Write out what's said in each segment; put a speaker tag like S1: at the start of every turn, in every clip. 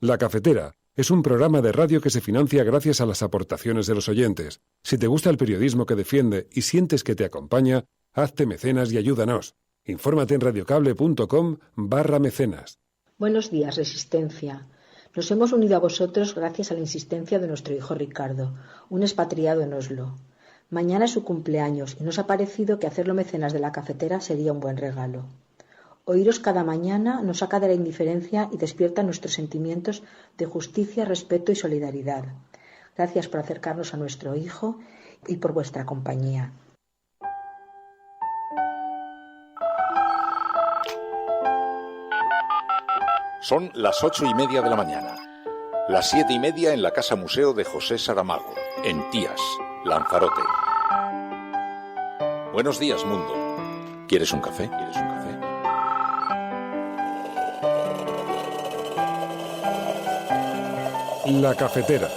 S1: La Cafetera es un programa de radio que se financia gracias a las aportaciones de los oyentes. Si te gusta el periodismo que defiende y sientes que te acompaña, hazte mecenas y ayúdanos. Infórmate en radiocable.com/mecenas.
S2: Buenos días, Resistencia. Nos hemos unido a vosotros gracias a la insistencia de nuestro hijo Ricardo, un expatriado en Oslo. Mañana es su cumpleaños y nos ha parecido que hacerlo mecenas de La Cafetera sería un buen regalo. Oíros cada mañana nos saca de la indiferencia y despierta nuestros sentimientos de justicia, respeto y solidaridad. Gracias por acercarnos a nuestro hijo y por vuestra compañía.
S3: Son las 8:30 de la mañana. Las 7:30 en la Casa Museo de José Saramago, en Tías, Lanzarote. Buenos días, mundo. ¿Quieres un café? ¿Quieres un café?
S1: La Cafetera.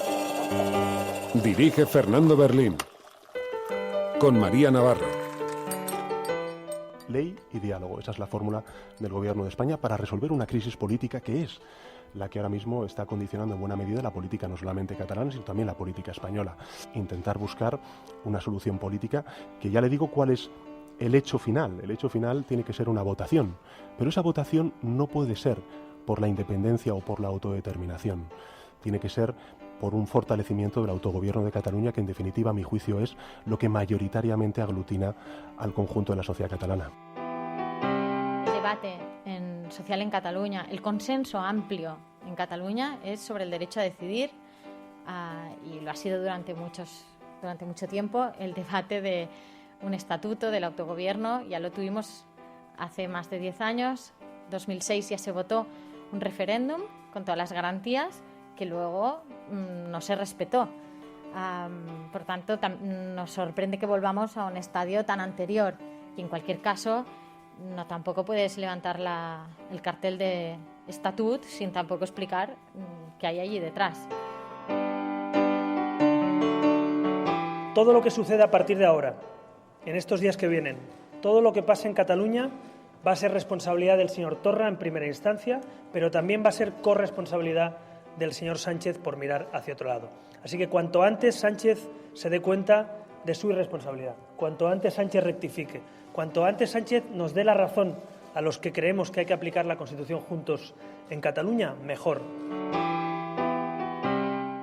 S1: Dirige Fernando Berlín. Con María Navarro.
S4: Ley y diálogo. Esa es la fórmula del Gobierno de España para resolver una crisis política que es la que ahora mismo está condicionando en buena medida la política no solamente catalana, sino también la política española. Intentar buscar una solución política que ya le digo cuál es el hecho final. El hecho final tiene que ser una votación, pero esa votación no puede ser por la independencia o por la autodeterminación. Tiene que ser por un fortalecimiento del autogobierno de Cataluña, que en definitiva, a mi juicio, es lo que mayoritariamente aglutina al conjunto de la sociedad catalana.
S5: El debate social en Cataluña, el consenso amplio en Cataluña es sobre el derecho a decidir, y lo ha sido durante mucho tiempo, el debate de un estatuto del autogobierno. Ya lo tuvimos hace más de 10 años, 2006 ya se votó un referéndum con todas las garantías que luego no se respetó. Por tanto, nos sorprende que volvamos a un estadio tan anterior, y en cualquier caso tampoco puedes levantar el cartel de estatut sin tampoco explicar qué hay allí detrás.
S6: Todo lo que suceda a partir de ahora, en estos días que vienen, todo lo que pase en Cataluña va a ser responsabilidad del señor Torra en primera instancia, pero también va a ser corresponsabilidad del señor Sánchez por mirar hacia otro lado. Así que cuanto antes Sánchez se dé cuenta de su irresponsabilidad, cuanto antes Sánchez rectifique, cuanto antes Sánchez nos dé la razón a los que creemos que hay que aplicar la Constitución juntos en Cataluña, mejor.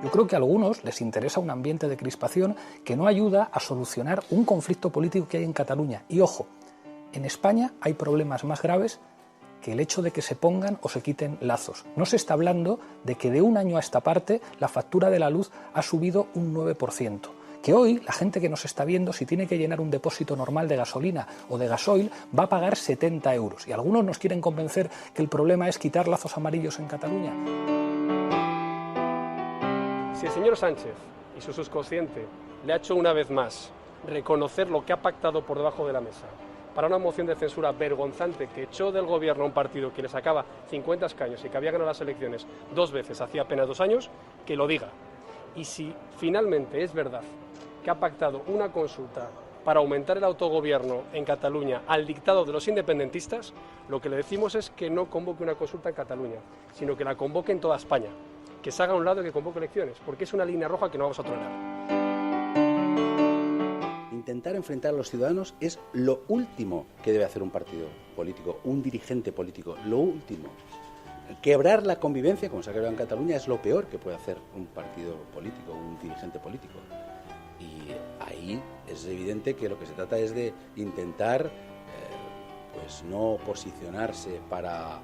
S7: Yo creo que a algunos les interesa un ambiente de crispación que no ayuda a solucionar un conflicto político que hay en Cataluña. Y ojo, en España hay problemas más graves que el hecho de que se pongan o se quiten lazos. No se está hablando de que de un año a esta parte la factura de la luz ha subido un 9%. Que hoy la gente que nos está viendo, si tiene que llenar un depósito normal de gasolina o de gasoil, va a pagar 70 euros. Y algunos nos quieren convencer que el problema es quitar lazos amarillos en Cataluña.
S8: Si el señor Sánchez, y su subconsciente, le ha hecho una vez más reconocer lo que ha pactado por debajo de la mesa para una moción de censura vergonzante que echó del gobierno a un partido que le sacaba 50 escaños y que había ganado las elecciones 2 veces hacía apenas 2 años, que lo diga. Y si finalmente es verdad que ha pactado una consulta para aumentar el autogobierno en Cataluña al dictado de los independentistas, lo que le decimos es que no convoque una consulta en Cataluña, sino que la convoque en toda España, que se haga a un lado y que convoque elecciones, porque es una línea roja que no vamos a tolerar.
S9: Intentar enfrentar a los ciudadanos es lo último que debe hacer un partido político, un dirigente político, lo último. Quebrar la convivencia, como se ha quebrado en Cataluña, es lo peor que puede hacer un partido político, un dirigente político. Y ahí es evidente que lo que se trata es de intentar pues no posicionarse para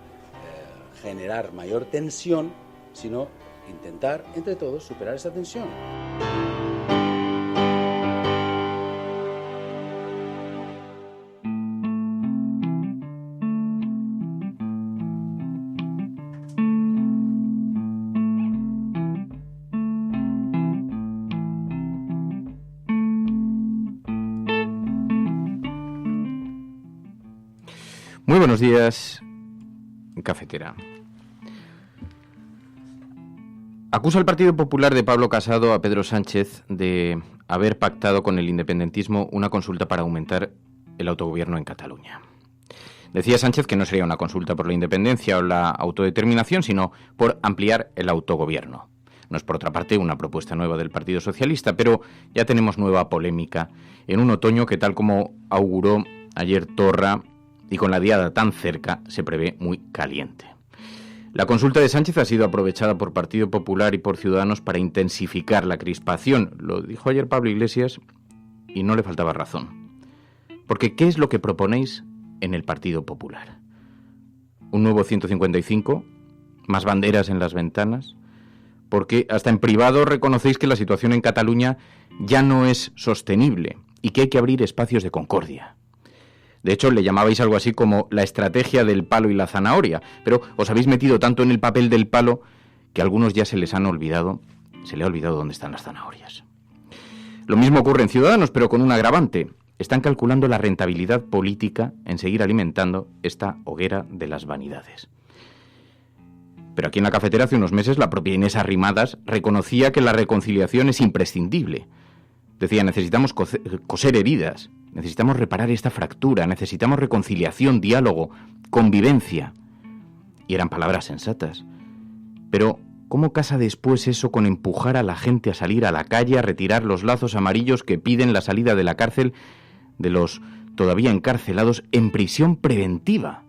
S9: generar mayor tensión, sino intentar entre todos superar esa tensión.
S10: Muy buenos días, Cafetera. Acusa el Partido Popular de Pablo Casado a Pedro Sánchez de haber pactado con el independentismo una consulta para aumentar el autogobierno en Cataluña. Decía Sánchez que no sería una consulta por la independencia o la autodeterminación, sino por ampliar el autogobierno. No es, por otra parte, una propuesta nueva del Partido Socialista, pero ya tenemos nueva polémica en un otoño que, tal como auguró ayer Torra, y con la diada tan cerca, se prevé muy caliente. La consulta de Sánchez ha sido aprovechada por Partido Popular y por Ciudadanos para intensificar la crispación. Lo dijo ayer Pablo Iglesias y no le faltaba razón. Porque ¿qué es lo que proponéis en el Partido Popular? ¿Un nuevo 155? ¿Más banderas en las ventanas? Porque hasta en privado reconocéis que la situación en Cataluña ya no es sostenible y que hay que abrir espacios de concordia. De hecho, le llamabais algo así como la estrategia del palo y la zanahoria, pero os habéis metido tanto en el papel del palo que a algunos ya se le ha olvidado dónde están las zanahorias. Lo mismo ocurre en Ciudadanos, pero con un agravante. Están calculando la rentabilidad política en seguir alimentando esta hoguera de las vanidades. Pero aquí en la cafetera hace unos meses la propia Inés Arrimadas reconocía que la reconciliación es imprescindible. Decía, necesitamos coser heridas, necesitamos reparar esta fractura, necesitamos reconciliación, diálogo, convivencia. Y eran palabras sensatas. Pero, ¿cómo casa después eso con empujar a la gente a salir a la calle, a retirar los lazos amarillos que piden la salida de la cárcel de los todavía encarcelados en prisión preventiva?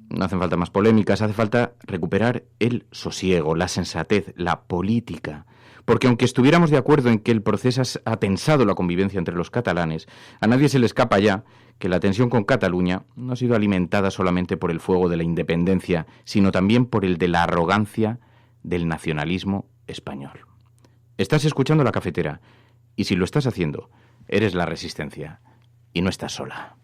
S10: No hacen falta más polémicas, hace falta recuperar el sosiego, la sensatez, la política. Porque aunque estuviéramos de acuerdo en que el proceso ha tensado la convivencia entre los catalanes, a nadie se le escapa ya que la tensión con Cataluña no ha sido alimentada solamente por el fuego de la independencia, sino también por el de la arrogancia del nacionalismo español. Estás escuchando La Cafetera, y si lo estás haciendo, eres la Resistencia, y no estás sola.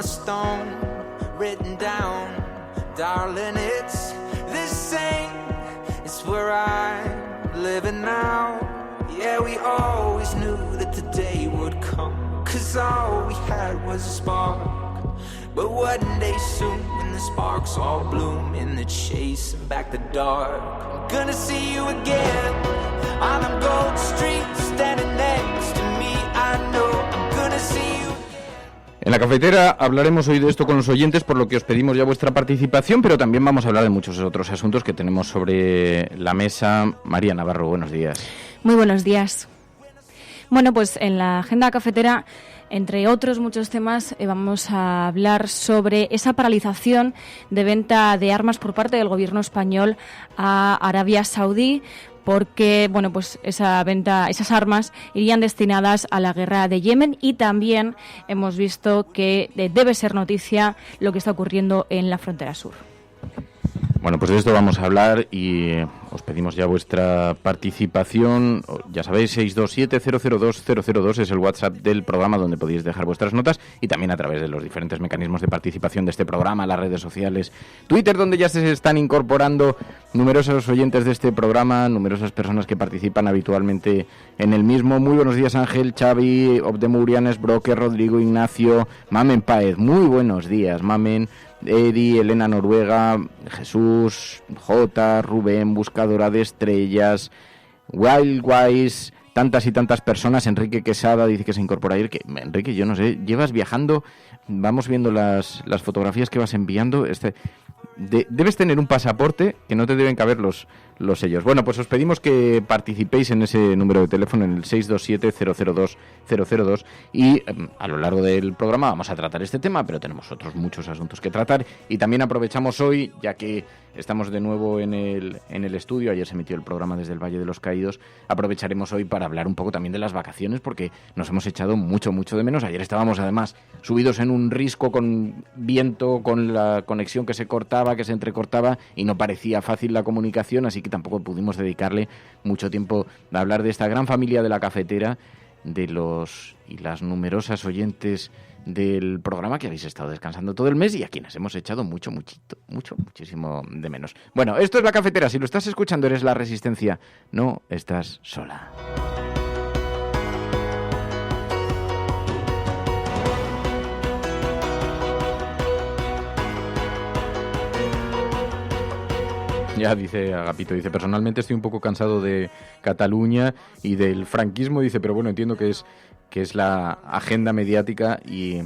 S11: Stone written down, darling, it's the same. It's where I'm living now. Yeah, we always knew that the day would come, 'cause all we had was a spark. But one day soon, when the sparks all bloom in the chase and back the dark, I'm gonna see you again on them gold streets, standing next to me. I know I'm gonna see you.
S10: En La Cafetera hablaremos hoy de esto con los oyentes, por lo que os pedimos ya vuestra participación, pero también vamos a hablar de muchos otros asuntos que tenemos sobre la mesa. María Navarro, buenos días.
S12: Muy buenos días. Bueno, pues en la agenda cafetera, entre otros muchos temas, vamos a hablar sobre esa paralización de venta de armas por parte del gobierno español a Arabia Saudí, porque bueno, pues esas armas irían destinadas a la guerra de Yemen, y también hemos visto que debe ser noticia lo que está ocurriendo en la frontera sur.
S10: Bueno, pues de esto vamos a hablar y os pedimos ya vuestra participación. Ya sabéis, 627-002-002 es el WhatsApp del programa donde podéis dejar vuestras notas, y también a través de los diferentes mecanismos de participación de este programa, las redes sociales, Twitter, donde ya se están incorporando numerosos oyentes de este programa, numerosas personas que participan habitualmente en el mismo. Muy buenos días, Ángel, Xavi, Obdemurianes, Broque, Rodrigo, Ignacio, Mamen Páez. Muy buenos días, Mamen. Edi, Elena Noruega, Jesús, J, Rubén, Buscadora de Estrellas, Wildwise, tantas y tantas personas. Enrique Quesada dice que se incorpora ayer. Enrique, yo no sé, llevas viajando, vamos viendo las fotografías que vas enviando. Debes tener un pasaporte que no te deben caber los sellos. Bueno, pues os pedimos que participéis en ese número de teléfono, en el 627-002-002, y a lo largo del programa vamos a tratar este tema, pero tenemos otros muchos asuntos que tratar, y también aprovechamos hoy, ya que estamos de nuevo en el estudio, ayer se emitió el programa desde el Valle de los Caídos, aprovecharemos hoy para hablar un poco también de las vacaciones, porque nos hemos echado mucho de menos. Ayer estábamos además subidos en un risco con viento, con la conexión que se cortaba, que se entrecortaba, y no parecía fácil la comunicación, así que tampoco pudimos dedicarle mucho tiempo a hablar de esta gran familia de La Cafetera, de los y las numerosas oyentes del programa que habéis estado descansando todo el mes y a quienes hemos echado muchísimo de menos. Bueno, esto es La Cafetera. Si lo estás escuchando, eres La Resistencia. No estás sola. Ya dice Agapito, dice, personalmente estoy un poco cansado de Cataluña y del franquismo, dice, pero bueno, entiendo que es la agenda mediática y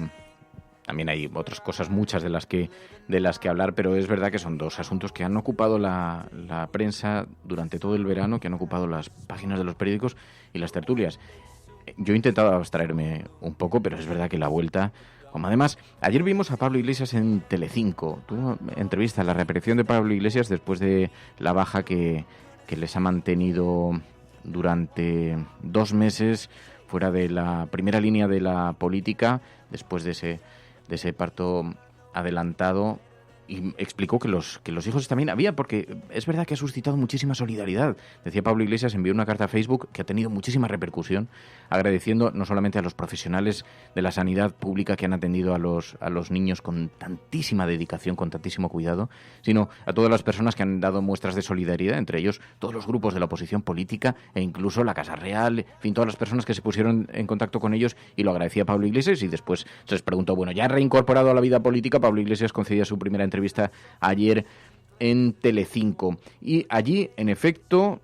S10: también hay otras cosas, muchas de las que hablar, pero es verdad que son dos asuntos que han ocupado la prensa durante todo el verano, que han ocupado las páginas de los periódicos y las tertulias. Yo he intentado abstraerme un poco, pero es verdad que la vuelta... Como además, ayer vimos a Pablo Iglesias en Telecinco. Tuvo entrevista, la reaparición de Pablo Iglesias después de la baja que les ha mantenido durante 2 meses fuera de la primera línea de la política, después de ese parto adelantado. Y explicó que los hijos también había, porque es verdad que ha suscitado muchísima solidaridad. Decía Pablo Iglesias, envió una carta a Facebook que ha tenido muchísima repercusión, agradeciendo no solamente a los profesionales de la sanidad pública que han atendido a los niños con tantísima dedicación, con tantísimo cuidado, sino a todas las personas que han dado muestras de solidaridad, entre ellos todos los grupos de la oposición política e incluso la Casa Real, en fin, todas las personas que se pusieron en contacto con ellos, y lo agradecía Pablo Iglesias. Y después se les preguntó, bueno, ya reincorporado a la vida política, Pablo Iglesias concedía su primera entrevista ayer en Telecinco. Y allí, en efecto,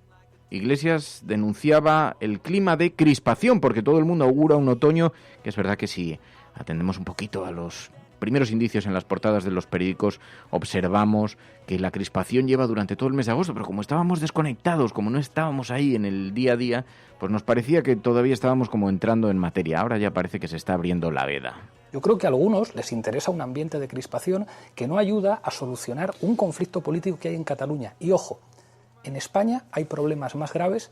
S10: Iglesias denunciaba el clima de crispación, porque todo el mundo augura un otoño, que es verdad que si atendemos un poquito a los primeros indicios en las portadas de los periódicos, observamos que la crispación lleva durante todo el mes de agosto, pero como estábamos desconectados, como no estábamos ahí en el día a día, pues nos parecía que todavía estábamos como entrando en materia. Ahora ya parece que se está abriendo la veda.
S7: Yo creo que a algunos les interesa un ambiente de crispación que no ayuda a solucionar un conflicto político que hay en Cataluña. Y ojo, en España hay problemas más graves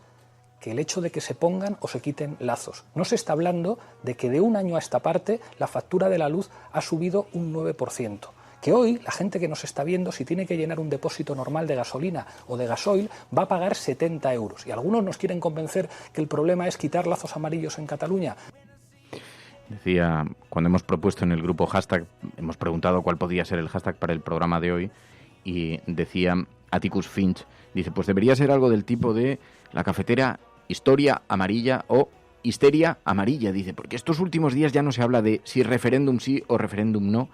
S7: que el hecho de que se pongan o se quiten lazos. No se está hablando de que de un año a esta parte la factura de la luz ha subido un 9%. Que hoy la gente que nos está viendo, si tiene que llenar un depósito normal de gasolina o de gasoil, va a pagar 70 euros. Y algunos nos quieren convencer que el problema es quitar lazos amarillos en Cataluña.
S10: Decía, cuando hemos propuesto en el grupo hashtag, hemos preguntado cuál podía ser el hashtag para el programa de hoy, y decía Atticus Finch, dice, pues debería ser algo del tipo de La Cafetera, historia amarilla o histeria amarilla, dice, porque estos últimos días ya no se habla de si referéndum sí o referéndum no,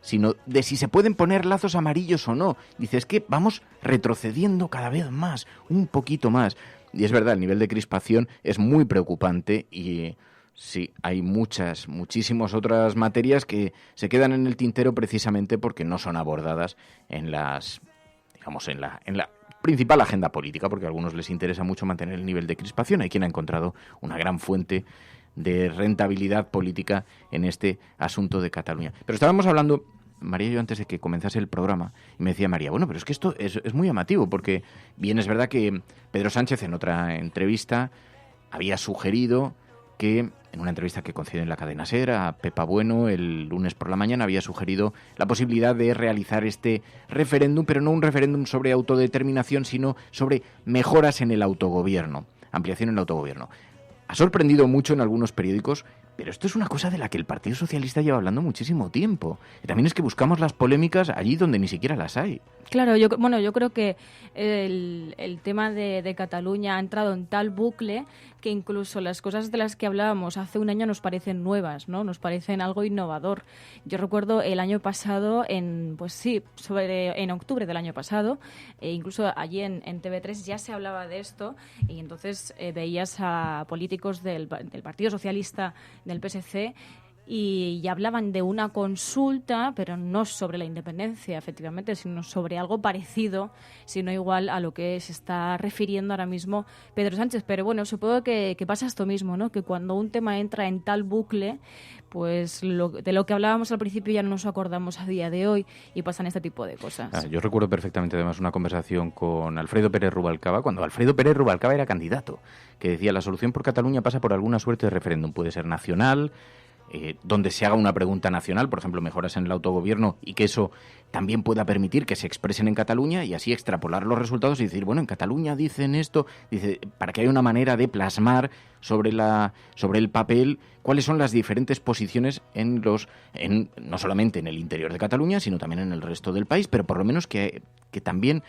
S10: sino de si se pueden poner lazos amarillos o no. Dice, es que vamos retrocediendo cada vez más, un poquito más. Y es verdad, el nivel de crispación es muy preocupante y... sí, hay muchísimas otras materias que se quedan en el tintero precisamente porque no son abordadas en la principal agenda política, porque a algunos les interesa mucho mantener el nivel de crispación. Hay quien ha encontrado una gran fuente de rentabilidad política en este asunto de Cataluña. Pero estábamos hablando, María y yo, antes de que comenzase el programa, y me decía María, bueno, pero es que esto es muy llamativo, porque bien es verdad que Pedro Sánchez en otra entrevista había sugerido que, en una entrevista que concedió en la cadena SER a Pepa Bueno el lunes por la mañana, había sugerido la posibilidad de realizar este referéndum, pero no un referéndum sobre autodeterminación, sino sobre mejoras en el autogobierno, ampliación en el autogobierno. Ha sorprendido mucho en algunos periódicos, pero esto es una cosa de la que el Partido Socialista lleva hablando muchísimo tiempo. Y también es que buscamos las polémicas allí donde ni siquiera las hay.
S12: Claro, yo creo que el tema de Cataluña ha entrado en tal bucle que incluso las cosas de las que hablábamos hace un año nos parecen nuevas, ¿no? Nos parecen algo innovador. Yo recuerdo el año pasado, en octubre del año pasado, incluso allí en TV3 ya se hablaba de esto, y entonces veías a políticos del Partido Socialista, del PSC, y ya hablaban de una consulta, pero no sobre la independencia, efectivamente, sino sobre algo parecido, sino igual a lo que se está refiriendo ahora mismo Pedro Sánchez. Pero bueno, supongo que pasa esto mismo, ¿no? Que cuando un tema entra en tal bucle, pues de lo que hablábamos al principio ya no nos acordamos a día de hoy y pasan este tipo de cosas.
S10: Yo recuerdo perfectamente además una conversación con Alfredo Pérez Rubalcaba, cuando Alfredo Pérez Rubalcaba era candidato, que decía, la solución por Cataluña pasa por alguna suerte de referéndum, puede ser nacional, donde se haga una pregunta nacional, por ejemplo, mejoras en el autogobierno, y que eso también pueda permitir que se expresen en Cataluña y así extrapolar los resultados y decir, bueno, en Cataluña dicen esto, para que haya una manera de plasmar sobre el papel cuáles son las diferentes posiciones no solamente en el interior de Cataluña, sino también en el resto del país, pero por lo menos que también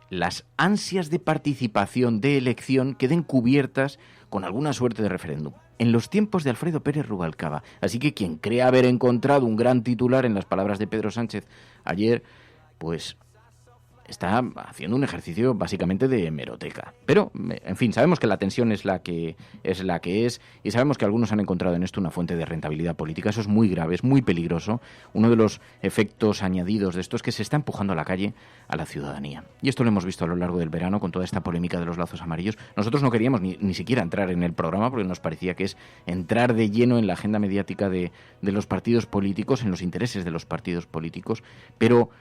S10: las ansias de participación, de elección, queden cubiertas con alguna suerte de referéndum. En los tiempos de Alfredo Pérez Rubalcaba. Así que quien crea haber encontrado un gran titular en las palabras de Pedro Sánchez ayer, pues está haciendo un ejercicio básicamente de hemeroteca. Pero, en fin, sabemos que la tensión es la que es y sabemos que algunos han encontrado en esto una fuente de rentabilidad política. Eso es muy grave, es muy peligroso. Uno de los efectos añadidos de esto es que se está empujando a la calle a la ciudadanía. Y esto lo hemos visto a lo largo del verano con toda esta polémica de los lazos amarillos. Nosotros no queríamos ni siquiera entrar en el programa porque nos parecía que es entrar de lleno en la agenda mediática de los partidos políticos, en los intereses de los partidos políticos, pero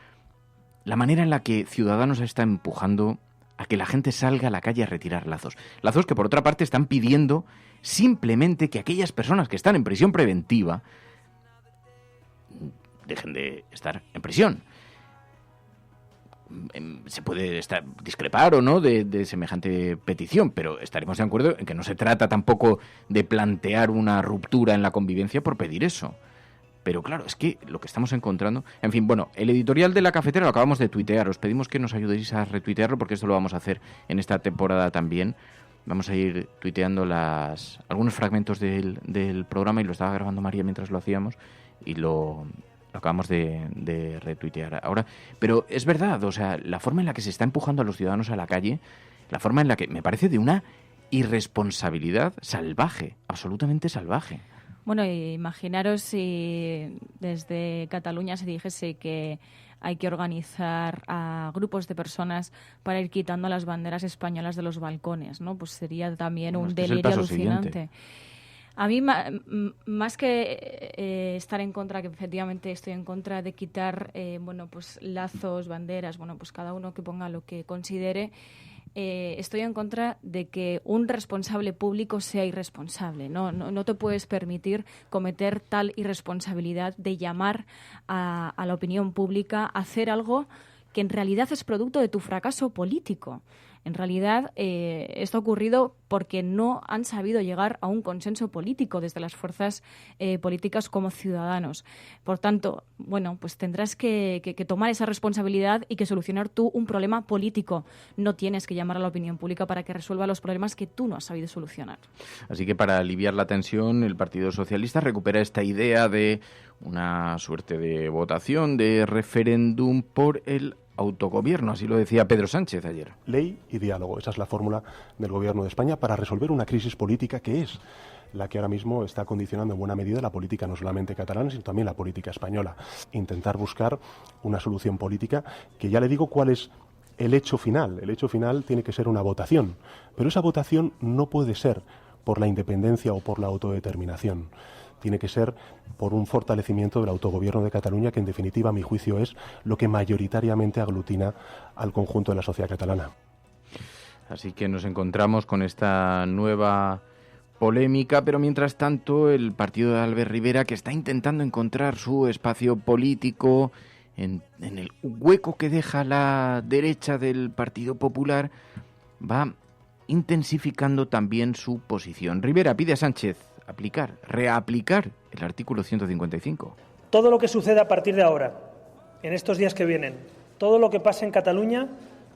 S10: la manera en la que Ciudadanos está empujando a que la gente salga a la calle a retirar lazos. Lazos que, por otra parte, están pidiendo simplemente que aquellas personas que están en prisión preventiva dejen de estar en prisión. Se puede discrepar o no de semejante petición, pero estaremos de acuerdo en que no se trata tampoco de plantear una ruptura en la convivencia por pedir eso. Pero claro, es que lo que estamos encontrando... En fin, bueno, el editorial de La Cafetera lo acabamos de tuitear. Os pedimos que nos ayudéis a retuitearlo porque esto lo vamos a hacer en esta temporada también. Vamos a ir tuiteando algunos fragmentos del programa y lo estaba grabando María mientras lo hacíamos y lo acabamos de retuitear ahora. Pero es verdad, o sea, la forma en la que se está empujando a los ciudadanos a la calle, la forma en la que me parece de una irresponsabilidad salvaje, absolutamente salvaje.
S12: Bueno, imaginaros si desde Cataluña se dijese que hay que organizar a grupos de personas para ir quitando las banderas españolas de los balcones, ¿no? Pues sería también un delirio alucinante. Siguiente. A mí, más que estar en contra, que efectivamente estoy en contra de quitar, pues lazos, banderas, pues cada uno que ponga lo que considere. Estoy en contra de que un responsable público sea irresponsable. No te puedes permitir cometer tal irresponsabilidad de llamar a la opinión pública a hacer algo que en realidad es producto de tu fracaso político. En realidad, esto ha ocurrido porque no han sabido llegar a un consenso político desde las fuerzas políticas como Ciudadanos. Por tanto, pues tendrás que tomar esa responsabilidad y que solucionar tú un problema político. No tienes que llamar a la opinión pública para que resuelva los problemas que tú no has sabido solucionar.
S10: Así que para aliviar la tensión, el Partido Socialista recupera esta idea de una suerte de votación, de referéndum por el autogobierno, así lo decía Pedro Sánchez ayer.
S4: Ley y diálogo, esa es la fórmula del Gobierno de España para resolver una crisis política que es la que ahora mismo está condicionando en buena medida la política no solamente catalana, sino también la política española. Intentar buscar una solución política que ya le digo cuál es el hecho final. El hecho final tiene que ser una votación, pero esa votación no puede ser por la independencia o por la autodeterminación. Tiene que ser por un fortalecimiento del autogobierno de Cataluña, que en definitiva, a mi juicio, es lo que mayoritariamente aglutina al conjunto de la sociedad catalana.
S10: Así que nos encontramos con esta nueva polémica, pero mientras tanto el partido de Albert Rivera, que está intentando encontrar su espacio político en el hueco que deja la derecha del Partido Popular, va intensificando también su posición. Rivera pide a Sánchez reaplicar el artículo 155.
S6: Todo lo que suceda a partir de ahora, en estos días que vienen, todo lo que pase en Cataluña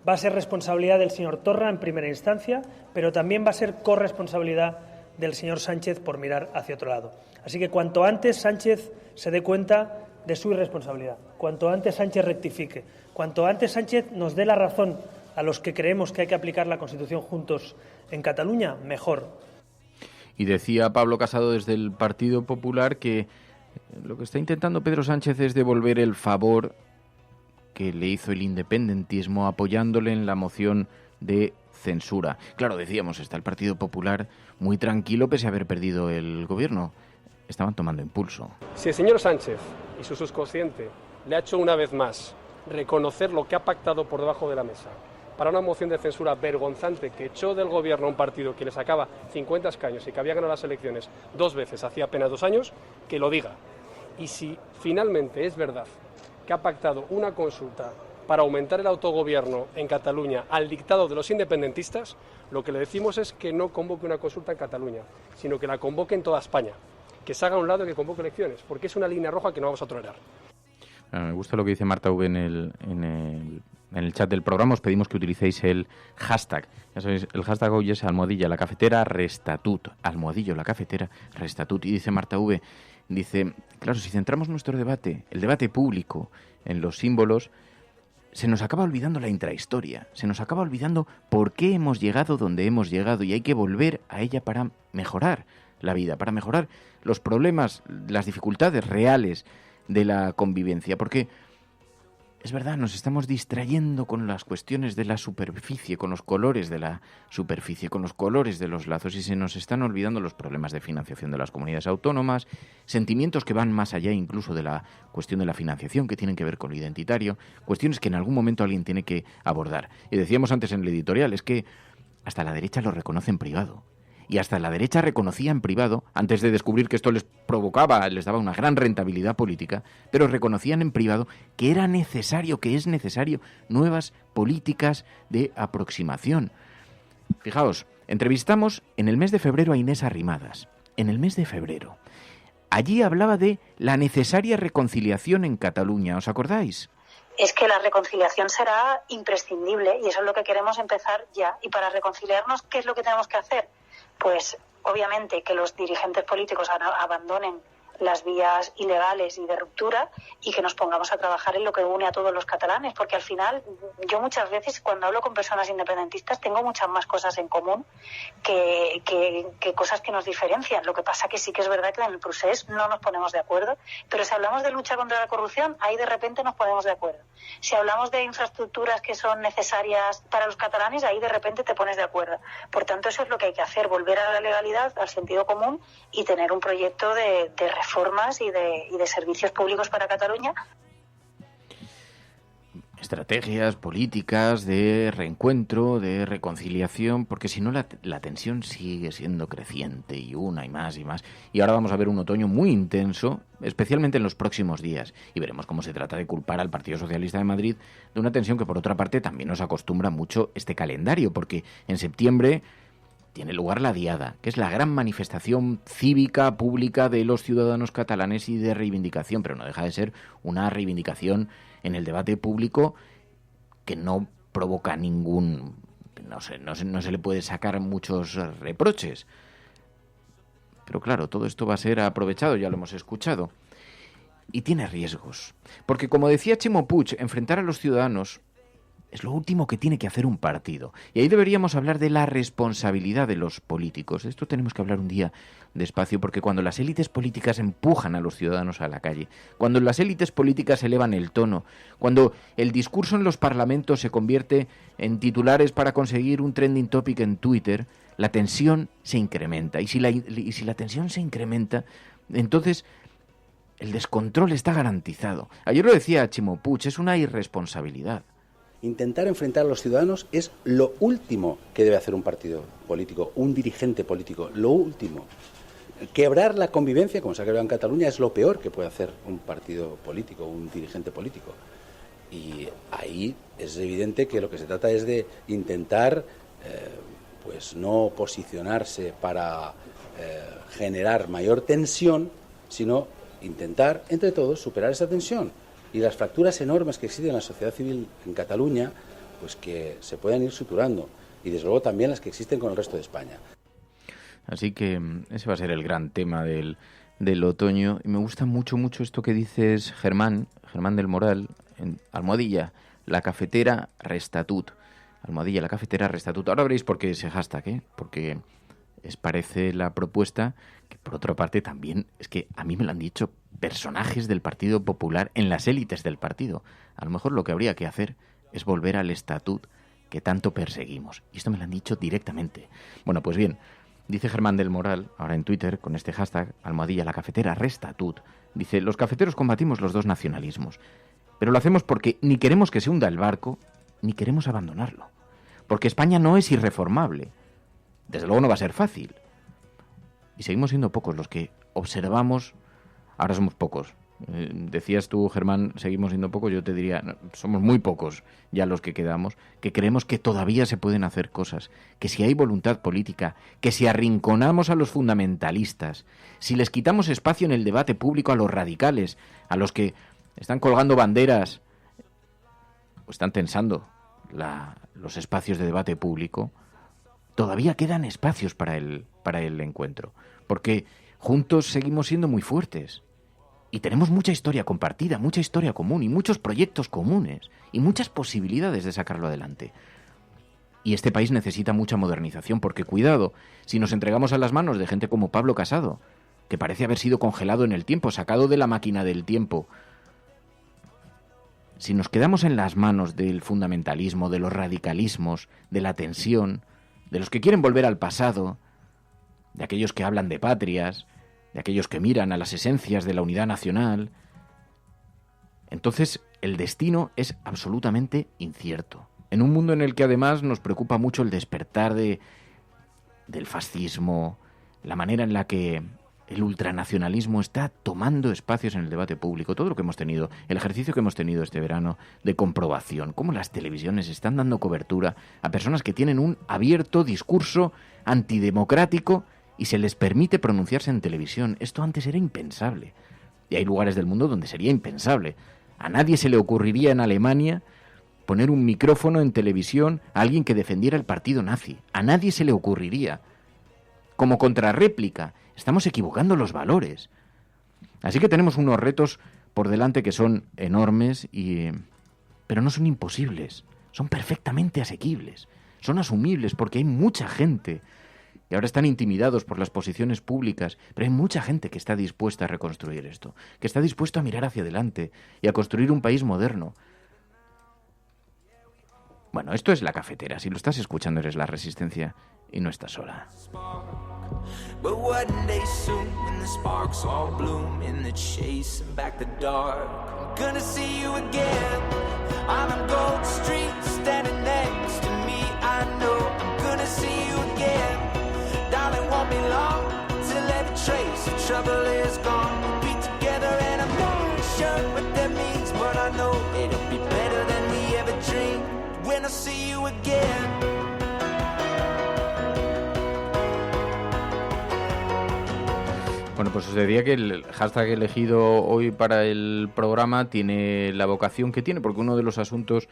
S6: va a ser responsabilidad del señor Torra en primera instancia, pero también va a ser corresponsabilidad del señor Sánchez por mirar hacia otro lado. Así que cuanto antes Sánchez se dé cuenta de su irresponsabilidad, cuanto antes Sánchez rectifique, cuanto antes Sánchez nos dé la razón a los que creemos que hay que aplicar la Constitución juntos en Cataluña, mejor.
S10: Y decía Pablo Casado desde el Partido Popular que lo que está intentando Pedro Sánchez es devolver el favor que le hizo el independentismo apoyándole en la moción de censura. Claro, decíamos, está el Partido Popular muy tranquilo pese a haber perdido el gobierno. Estaban tomando impulso.
S8: Si el señor Sánchez y su subconsciente le ha hecho una vez más reconocer lo que ha pactado por debajo de la mesa para una moción de censura vergonzante que echó del gobierno a un partido que le sacaba 50 escaños y que había ganado las elecciones 2 veces hacía apenas 2 años, que lo diga. Y si finalmente es verdad que ha pactado una consulta para aumentar el autogobierno en Cataluña al dictado de los independentistas, lo que le decimos es que no convoque una consulta en Cataluña, sino que la convoque en toda España, que se haga a un lado y que convoque elecciones, porque es una línea roja que no vamos a tolerar.
S10: Me gusta lo que dice Marta V en el chat del programa. Os pedimos que utilicéis el hashtag. Ya sabéis, el hashtag hoy es #LaCafeteraRestatut. #LaCafeteraRestatut. Y dice Marta V, dice, claro, si centramos nuestro debate, el debate público, en los símbolos, se nos acaba olvidando la intrahistoria. Se nos acaba olvidando por qué hemos llegado donde hemos llegado y hay que volver a ella para mejorar la vida, para mejorar los problemas, las dificultades reales de la convivencia, porque es verdad, nos estamos distrayendo con las cuestiones de la superficie, con los colores de la superficie, con los colores de los lazos, y se nos están olvidando los problemas de financiación de las comunidades autónomas, sentimientos que van más allá incluso de la cuestión de la financiación, que tienen que ver con lo identitario, cuestiones que en algún momento alguien tiene que abordar. Y decíamos antes en el editorial, es que hasta la derecha lo reconoce en privado. Y hasta la derecha reconocía en privado, antes de descubrir que esto les provocaba, les daba una gran rentabilidad política, pero reconocían en privado que era necesario, que es necesario, nuevas políticas de aproximación. Fijaos, entrevistamos en el mes de febrero a Inés Arrimadas. En el mes de febrero. Allí hablaba de la necesaria reconciliación en Cataluña, ¿os acordáis?
S13: Es que la reconciliación será imprescindible y eso es lo que queremos empezar ya. Y para reconciliarnos, ¿qué es lo que tenemos que hacer? Pues obviamente que los dirigentes políticos abandonen las vías ilegales y de ruptura y que nos pongamos a trabajar en lo que une a todos los catalanes, porque al final yo muchas veces cuando hablo con personas independentistas tengo muchas más cosas en común que cosas que nos diferencian. Lo que pasa que sí que es verdad que en el procés no nos ponemos de acuerdo, pero si hablamos de lucha contra la corrupción, ahí de repente nos ponemos de acuerdo. Si hablamos de infraestructuras que son necesarias para los catalanes, ahí de repente te pones de acuerdo. Por tanto, eso es lo que hay que hacer, volver a la legalidad, al sentido común y tener un proyecto de reformas y de servicios públicos para Cataluña.
S10: Estrategias políticas de reencuentro, de reconciliación, porque si no la tensión sigue siendo creciente y una y más y más. Y ahora vamos a ver un otoño muy intenso, especialmente en los próximos días. Y veremos cómo se trata de culpar al Partido Socialista de Madrid de una tensión que por otra parte también nos acostumbra mucho este calendario, porque en septiembre tiene lugar la Diada, que es la gran manifestación cívica, pública de los ciudadanos catalanes y de reivindicación, pero no deja de ser una reivindicación en el debate público que no provoca ningún... No se le puede sacar muchos reproches. Pero claro, todo esto va a ser aprovechado, ya lo hemos escuchado. Y tiene riesgos. Porque como decía Chimo Puig, enfrentar a los ciudadanos es lo último que tiene que hacer un partido. Y ahí deberíamos hablar de la responsabilidad de los políticos. De esto tenemos que hablar un día despacio, porque cuando las élites políticas empujan a los ciudadanos a la calle, cuando las élites políticas elevan el tono, cuando el discurso en los parlamentos se convierte en titulares para conseguir un trending topic en Twitter, la tensión se incrementa. Y si la tensión se incrementa, entonces el descontrol está garantizado. Ayer lo decía Chimo Puig, es una irresponsabilidad.
S9: Intentar enfrentar a los ciudadanos es lo último que debe hacer un partido político, un dirigente político, lo último. Quebrar la convivencia, como se ha quebrado en Cataluña, es lo peor que puede hacer un partido político, un dirigente político. Y ahí es evidente que lo que se trata es de intentar, pues no posicionarse para generar mayor tensión, sino intentar, entre todos, superar esa tensión. Y las fracturas enormes que existen en la sociedad civil en Cataluña, pues que se puedan ir suturando. Y desde luego también las que existen con el resto de España.
S10: Así que ese va a ser el gran tema del otoño. Y me gusta mucho esto que dices, Germán del Moral, en almohadilla, la cafetera Restatut. Almohadilla, la cafetera Restatut. Ahora veréis por qué ese hashtag, porque parece la propuesta que, por otra parte, también es que a mí me lo han dicho personajes del Partido Popular en las élites del partido. A lo mejor lo que habría que hacer es volver al estatut que tanto perseguimos. Y esto me lo han dicho directamente. Bueno, pues bien, dice Germán del Moral, ahora en Twitter, con este hashtag, almohadilla la cafetera Restatut, dice, los cafeteros combatimos los dos nacionalismos, pero lo hacemos porque ni queremos que se hunda el barco, ni queremos abandonarlo. porque España no es irreformable. Desde luego no va a ser fácil. Y seguimos siendo pocos los que observamos, ahora somos pocos. Decías tú, Germán, seguimos siendo pocos, yo te diría, no, somos muy pocos ya los que quedamos, que creemos que todavía se pueden hacer cosas, que si hay voluntad política, que si arrinconamos a los fundamentalistas, si les quitamos espacio en el debate público a los radicales, a los que están colgando banderas o están tensando los espacios de debate público, todavía quedan espacios para el encuentro, porque juntos seguimos siendo muy fuertes. Y tenemos mucha historia compartida, mucha historia común y muchos proyectos comunes y muchas posibilidades de sacarlo adelante. Y este país necesita mucha modernización porque, cuidado, si nos entregamos a las manos de gente como Pablo Casado, que parece haber sido congelado en el tiempo, sacado de la máquina del tiempo, si nos quedamos en las manos del fundamentalismo, de los radicalismos, de la tensión, de los que quieren volver al pasado, de aquellos que hablan de patrias, de aquellos que miran a las esencias de la unidad nacional, entonces el destino es absolutamente incierto. En un mundo en el que además nos preocupa mucho el despertar del fascismo, la manera en la que el ultranacionalismo está tomando espacios en el debate público, todo lo que hemos tenido, el ejercicio que hemos tenido este verano de comprobación, cómo las televisiones están dando cobertura a personas que tienen un abierto discurso antidemocrático y se les permite pronunciarse en televisión. Esto antes era impensable. Y hay lugares del mundo donde sería impensable. A nadie se le ocurriría en Alemania poner un micrófono en televisión a alguien que defendiera el partido nazi. A nadie se le ocurriría. Como contrarréplica, estamos equivocando los valores. Así que tenemos unos retos por delante que son enormes, pero no son imposibles. Son perfectamente asequibles. Son asumibles porque hay mucha gente. Y ahora están intimidados por las posiciones públicas, pero hay mucha gente que está dispuesta a reconstruir esto, que está dispuesta a mirar hacia adelante y a construir un país moderno. Bueno, esto es La Cafetera. Si lo estás escuchando, eres La Resistencia y no estás sola.
S11: But one day soon, when the sparks all bloom and they're chasing back the dark, I'm gonna see you again on a gold street, standing next to me. I know I'm gonna see you again. Darling, won't be long till every trace of trouble is gone. We'll be together and I'm not sure what that means, but I know it'll be better than we ever dreamed when I see you again.
S10: Bueno, pues os diría que el hashtag elegido hoy para el programa tiene la vocación que tiene, porque uno de los asuntos,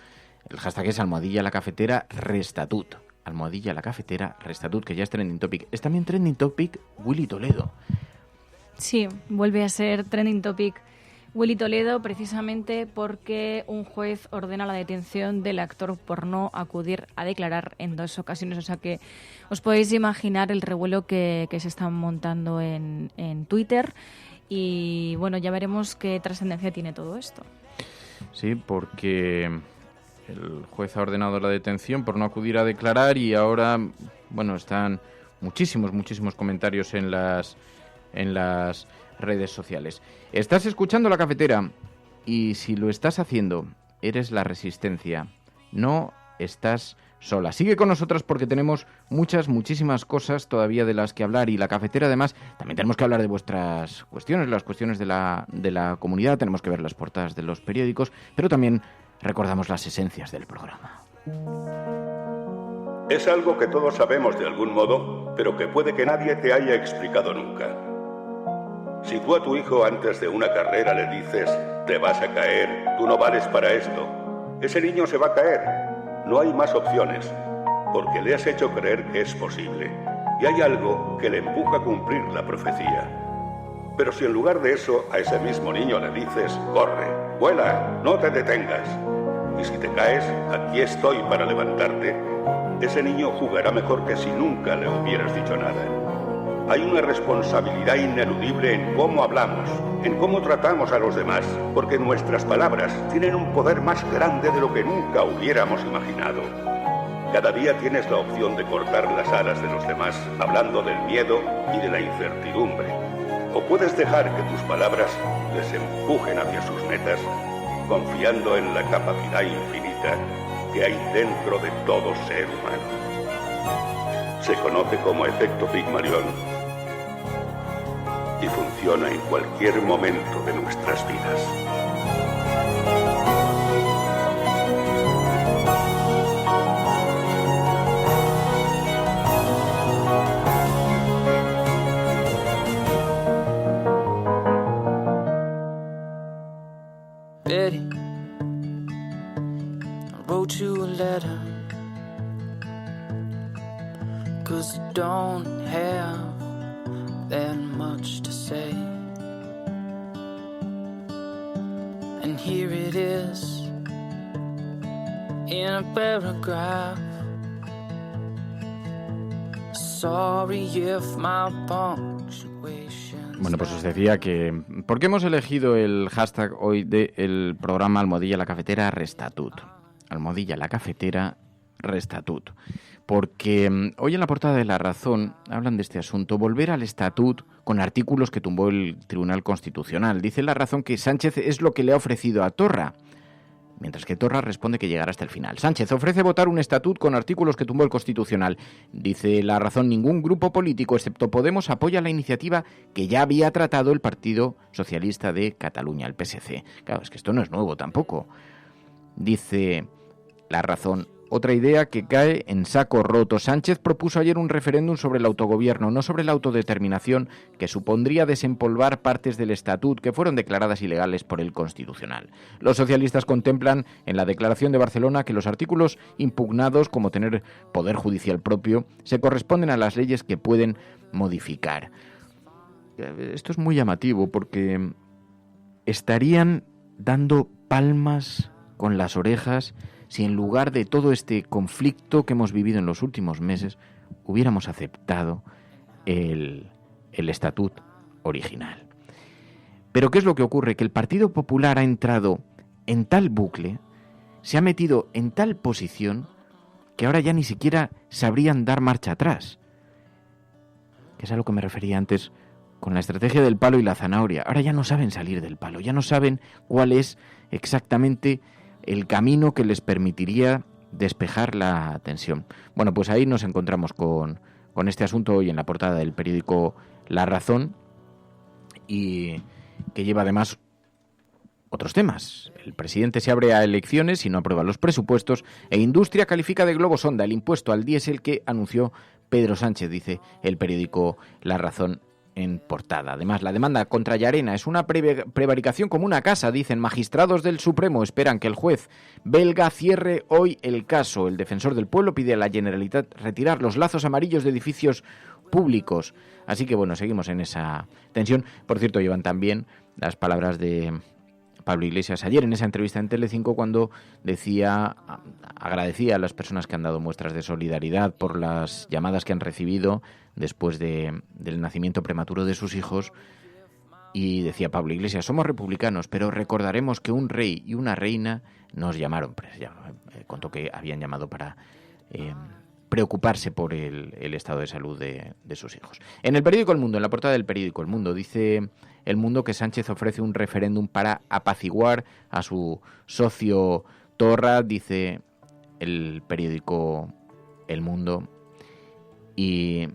S10: el hashtag es #LaCafetera_Restatut. #LaCafetera_Restatut, que ya es trending topic. Es también trending topic Willy Toledo.
S12: Sí, vuelve a ser trending topic Willy Toledo, precisamente porque un juez ordena la detención del actor por no acudir a declarar en 2 ocasiones. O sea que os podéis imaginar el revuelo que se está montando en Twitter. Y bueno, ya veremos qué trascendencia tiene todo esto.
S10: Sí, porque el juez ha ordenado la detención por no acudir a declarar y ahora, bueno, están muchísimos comentarios en las redes sociales. Estás escuchando La Cafetera y si lo estás haciendo, eres La Resistencia. No estás sola. Sigue con nosotras porque tenemos muchísimas cosas todavía de las que hablar y La Cafetera, además, también tenemos que hablar de vuestras cuestiones, las cuestiones de la comunidad, tenemos que ver las portadas de los periódicos, pero también recordamos las esencias del programa.
S14: Es algo que todos sabemos de algún modo, pero que puede que nadie te haya explicado nunca. Si tú a tu hijo antes de una carrera le dices, te vas a caer, tú no vales para esto, ese niño se va a caer. No hay más opciones, porque le has hecho creer que es posible. Y hay algo que le empuja a cumplir la profecía. Pero si en lugar de eso a ese mismo niño le dices, corre, vuela, no te detengas, y si te caes, aquí estoy para levantarte, ese niño jugará mejor que si nunca le hubieras dicho nada. Hay una responsabilidad ineludible en cómo hablamos, en cómo tratamos a los demás, porque nuestras palabras tienen un poder más grande de lo que nunca hubiéramos imaginado. Cada día tienes la opción de cortar las alas de los demás hablando del miedo y de la incertidumbre. O puedes dejar que tus palabras les empujen hacia sus metas, confiando en la capacidad infinita que hay dentro de todo ser humano. Se conoce como efecto Pigmalión y funciona en cualquier momento de nuestras vidas.
S11: Betty, I wrote you a letter 'cause I don't have that much to say, and here it is in a paragraph. Sorry if my punctuation.
S10: Bueno, pues os decía que ¿por qué hemos elegido el hashtag hoy del programa Almohadilla la Cafetera Restatut? Almohadilla la Cafetera Restatut. Porque hoy en la portada de La Razón hablan de este asunto, volver al estatut con artículos que tumbó el Tribunal Constitucional. Dice La Razón que Sánchez es lo que le ha ofrecido a Torra, mientras que Torra responde que llegará hasta el final. Sánchez ofrece votar un estatut con artículos que tumbó el Constitucional. Dice La Razón, ningún grupo político, excepto Podemos, apoya la iniciativa que ya había tratado el Partido Socialista de Cataluña, el PSC. Claro, es que esto no es nuevo tampoco. Dice La Razón, otra idea que cae en saco roto. Sánchez propuso ayer un referéndum sobre el autogobierno, no sobre la autodeterminación, que supondría desempolvar partes del estatut que fueron declaradas ilegales por el Constitucional. Los socialistas contemplan en la Declaración de Barcelona que los artículos impugnados, como tener poder judicial propio, se corresponden a las leyes que pueden modificar. Esto es muy llamativo porque estarían dando palmas con las orejas si en lugar de todo este conflicto que hemos vivido en los últimos meses hubiéramos aceptado el estatut original. Pero ¿qué es lo que ocurre? Que el Partido Popular ha entrado en tal bucle, se ha metido en tal posición, que ahora ya ni siquiera sabrían dar marcha atrás. Que es a lo que me refería antes con la estrategia del palo y la zanahoria. Ahora ya no saben salir del palo, ya no saben cuál es exactamente el camino que les permitiría despejar la tensión. Bueno, pues ahí nos encontramos con este asunto hoy en la portada del periódico La Razón, y que lleva además otros temas. El presidente se abre a elecciones y no aprueba los presupuestos, e Industria califica de globo sonda el impuesto al diésel que anunció Pedro Sánchez, dice el periódico La Razón en portada. Además, la demanda contra Llarena es una prevaricación como una casa, dicen magistrados del Supremo. Esperan que el juez belga cierre hoy el caso. El defensor del pueblo pide a la Generalitat retirar los lazos amarillos de edificios públicos. Así que bueno, seguimos en esa tensión. Por cierto, llevan también las palabras de Pablo Iglesias ayer en esa entrevista en Telecinco, cuando agradecía a las personas que han dado muestras de solidaridad por las llamadas que han recibido después del nacimiento prematuro de sus hijos, y decía Pablo Iglesias, somos republicanos, pero recordaremos que un rey y una reina nos llamaron, contó que habían llamado para preocuparse por el estado de salud de sus hijos. En el periódico El Mundo, en la portada del periódico El Mundo, dice El Mundo que Sánchez ofrece un referéndum para apaciguar a su socio Torra, dice el periódico El Mundo, y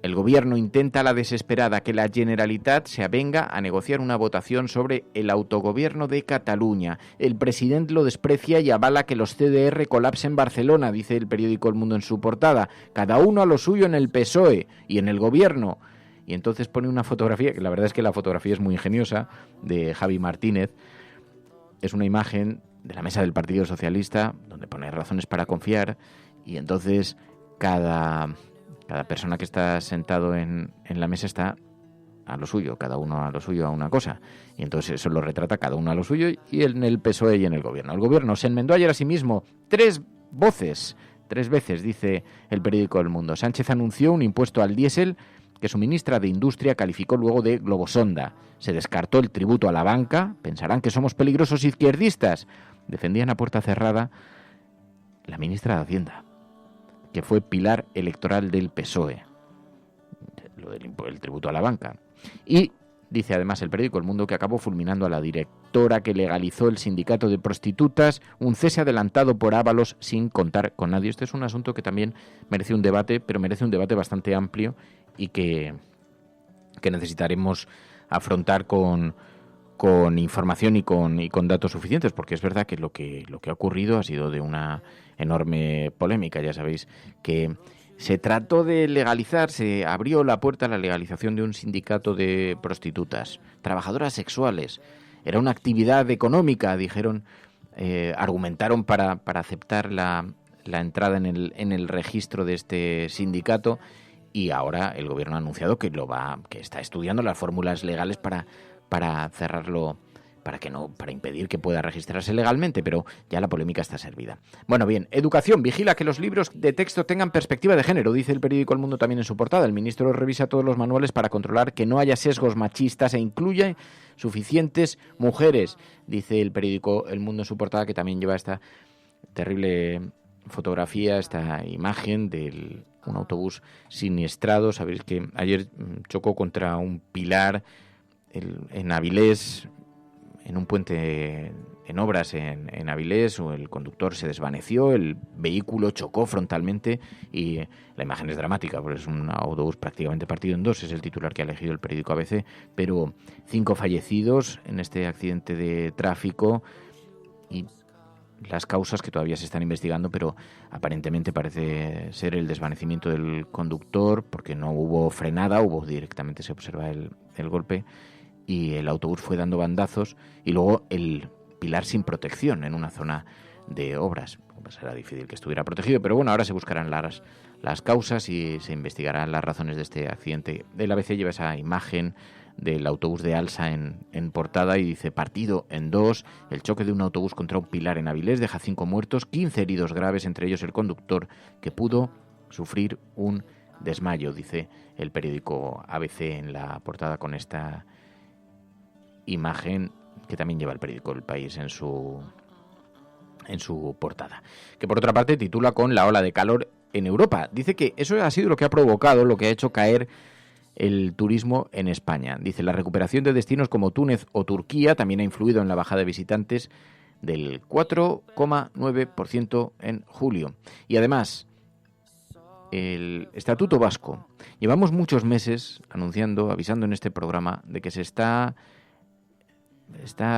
S10: el gobierno intenta a la desesperada que la Generalitat se avenga a negociar una votación sobre el autogobierno de Cataluña. El presidente lo desprecia y avala que los CDR colapsen en Barcelona, dice el periódico El Mundo en su portada. Cada uno a lo suyo en el PSOE y en el gobierno. Y entonces pone una fotografía, que la verdad es que la fotografía es muy ingeniosa, de Javi Martínez. Es una imagen de la mesa del Partido Socialista, donde pone razones para confiar, y entonces cada persona que está sentado en la mesa está a lo suyo, cada uno a lo suyo, a una cosa. Y entonces eso lo retrata cada uno a lo suyo, y en el PSOE y en el gobierno. El gobierno se enmendó ayer a sí mismo 3 veces, dice el periódico El Mundo. Sánchez anunció un impuesto al diésel que su ministra de Industria calificó luego de globosonda. Se descartó el tributo a la banca. Pensarán que somos peligrosos izquierdistas. Defendían a puerta cerrada la ministra de Hacienda, que fue pilar electoral del PSOE, lo del el tributo a la banca. Y Dice además el periódico El Mundo que acabó fulminando a la directora que legalizó el sindicato de prostitutas, un cese adelantado por Ábalos sin contar con nadie. Este es un asunto que también merece un debate, pero merece un debate bastante amplio y que necesitaremos afrontar con información y con datos suficientes, porque es verdad que lo que ha ocurrido ha sido de una enorme polémica. Ya sabéis que se trató de legalizar, se abrió la puerta a la legalización de un sindicato de prostitutas, trabajadoras sexuales. Era una actividad económica, dijeron, argumentaron para aceptar la entrada en el registro de este sindicato, y ahora el gobierno ha anunciado que está estudiando las fórmulas legales para cerrarlo, para impedir que pueda registrarse legalmente, pero ya la polémica está servida. Bueno, bien, educación, vigila que los libros de texto tengan perspectiva de género, dice el periódico El Mundo también en su portada. El ministro revisa todos los manuales para controlar que no haya sesgos machistas e incluye suficientes mujeres, dice el periódico El Mundo en su portada, que también lleva esta terrible fotografía, esta imagen de un autobús siniestrado. Sabéis que ayer chocó contra un pilar en Avilés, en un puente en obras en Avilés, o el conductor se desvaneció, el vehículo chocó frontalmente y la imagen es dramática, porque es un autobús prácticamente partido en dos, es el titular que ha elegido el periódico ABC, pero 5 fallecidos en este accidente de tráfico y las causas que todavía se están investigando, pero aparentemente parece ser el desvanecimiento del conductor, porque no hubo frenada, directamente se observa el golpe, y el autobús fue dando bandazos, y luego el pilar sin protección en una zona de obras. Pues era difícil que estuviera protegido, pero bueno, ahora se buscarán las causas y se investigarán las razones de este accidente. El ABC lleva esa imagen del autobús de Alsa en portada y dice: partido en dos, el choque de un autobús contra un pilar en Avilés deja 5 muertos, 15 heridos graves, entre ellos el conductor, que pudo sufrir un desmayo, dice el periódico ABC en la portada, con esta imagen que también lleva el periódico El País en su portada, que por otra parte titula con la ola de calor en Europa. Dice que eso ha sido lo que ha provocado, lo que ha hecho caer el turismo en España. Dice: la recuperación de destinos como Túnez o Turquía también ha influido en la bajada de visitantes del 4,9% en julio. Y además, el Estatuto Vasco. Llevamos muchos meses avisando en este programa de que se está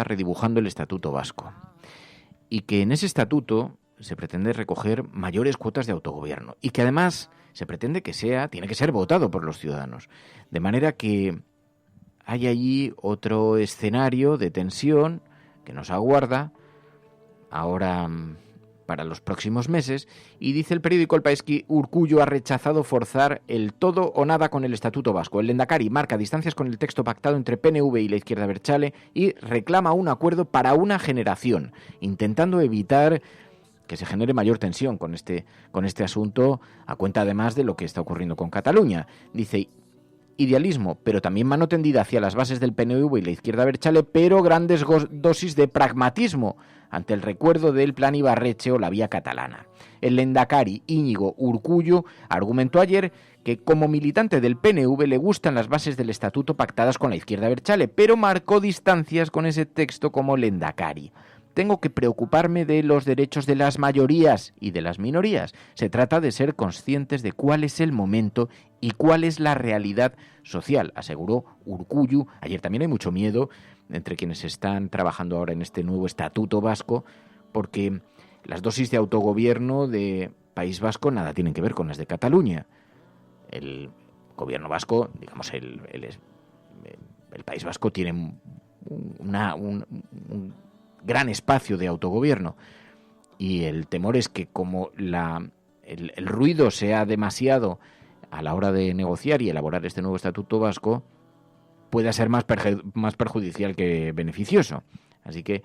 S10: redibujando el Estatuto Vasco y que en ese estatuto se pretende recoger mayores cuotas de autogobierno y que además se pretende tiene que ser votado por los ciudadanos, de manera que hay allí otro escenario de tensión que nos aguarda ahora para los próximos meses. Y dice el periódico El País que Urkullu ha rechazado forzar el todo o nada con el Estatuto Vasco. El Lehendakari marca distancias con el texto pactado entre PNV y la izquierda abertzale y reclama un acuerdo para una generación, intentando evitar que se genere mayor tensión con este asunto, a cuenta además de lo que está ocurriendo con Cataluña. Dice: idealismo, pero también mano tendida hacia las bases del PNV y la izquierda abertzale, pero grandes dosis de pragmatismo ante el recuerdo del Plan Ibarretxe o la vía catalana. El lehendakari Íñigo Urkullu argumentó ayer que como militante del PNV le gustan las bases del estatuto pactadas con la izquierda abertzale, pero marcó distancias con ese texto como lehendakari. Tengo que preocuparme de los derechos de las mayorías y de las minorías. Se trata de ser conscientes de cuál es el momento y cuál es la realidad social, aseguró Urkullu. Ayer también hay mucho miedo entre quienes están trabajando ahora en este nuevo Estatuto Vasco, porque las dosis de autogobierno de País Vasco nada tienen que ver con las de Cataluña. El gobierno vasco, digamos, el País Vasco tiene un gran espacio de autogobierno, y el temor es que como el ruido sea demasiado a la hora de negociar y elaborar este nuevo Estatuto Vasco, pueda ser más perjudicial que beneficioso. Así que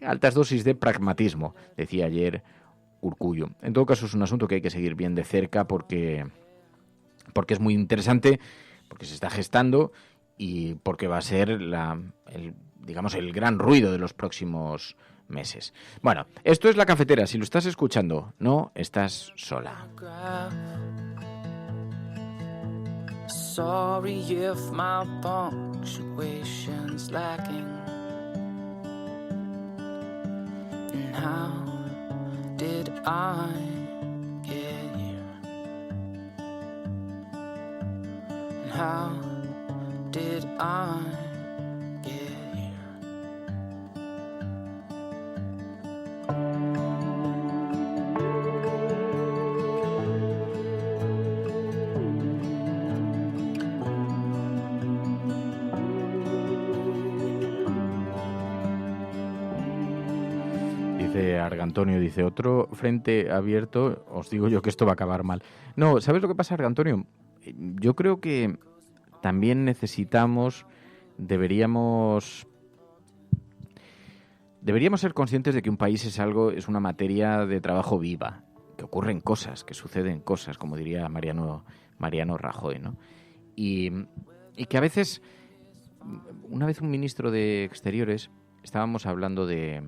S10: altas dosis de pragmatismo, decía ayer Urkullu. En todo caso, es un asunto que hay que seguir bien de cerca porque es muy interesante, porque se está gestando y porque va a ser el gran ruido de los próximos meses. Bueno, esto es La Cafetera. Si lo estás escuchando, no estás sola.
S11: sorry if my punctuation's lacking. And how did I get here? And how did I get here?
S10: Dice Argantonio, dice, otro frente abierto, os digo yo que esto va a acabar mal. No, ¿sabes lo que pasa, Argantonio? Yo creo que también deberíamos ser conscientes de que un país es una materia de trabajo viva, que ocurren cosas, que suceden cosas, como diría Mariano Rajoy, ¿no? Y que a veces, una vez un ministro de Exteriores, estábamos hablando de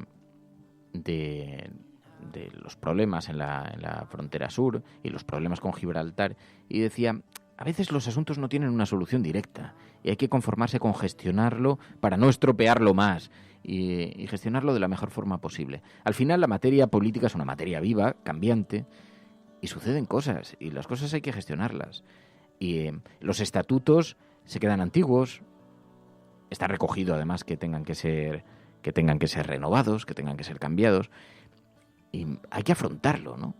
S10: los problemas en la frontera sur y los problemas con Gibraltar, y decía, a veces los asuntos no tienen una solución directa y hay que conformarse con gestionarlo para no estropearlo más y gestionarlo de la mejor forma posible. Al final la materia política es una materia viva, cambiante, y suceden cosas y las cosas hay que gestionarlas. Y los estatutos se quedan antiguos, está recogido además que tengan que ser renovados, que tengan que ser cambiados, y hay que afrontarlo, ¿no?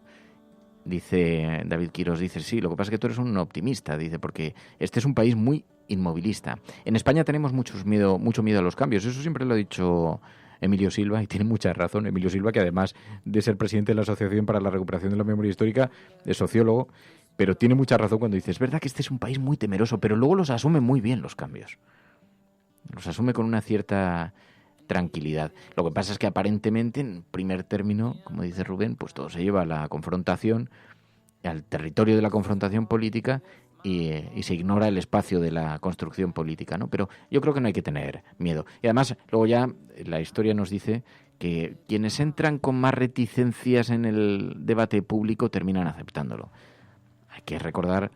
S10: Dice David Quirós, dice, sí, lo que pasa es que tú eres un optimista, dice, porque este es un país muy inmovilista. En España tenemos mucho miedo a los cambios, eso siempre lo ha dicho Emilio Silva, y tiene mucha razón. Emilio Silva, que además de ser presidente de la Asociación para la Recuperación de la Memoria Histórica, es sociólogo, pero tiene mucha razón cuando dice, es verdad que este es un país muy temeroso, pero luego los asume muy bien los cambios. Los asume con una cierta tranquilidad. Lo que pasa es que aparentemente, en primer término, como dice Rubén, pues todo se lleva a la confrontación, al territorio de la confrontación política, y se ignora el espacio de la construcción política, ¿no? Pero yo creo que no hay que tener miedo. Y además, luego ya la historia nos dice que quienes entran con más reticencias en el debate público terminan aceptándolo. Hay que recordar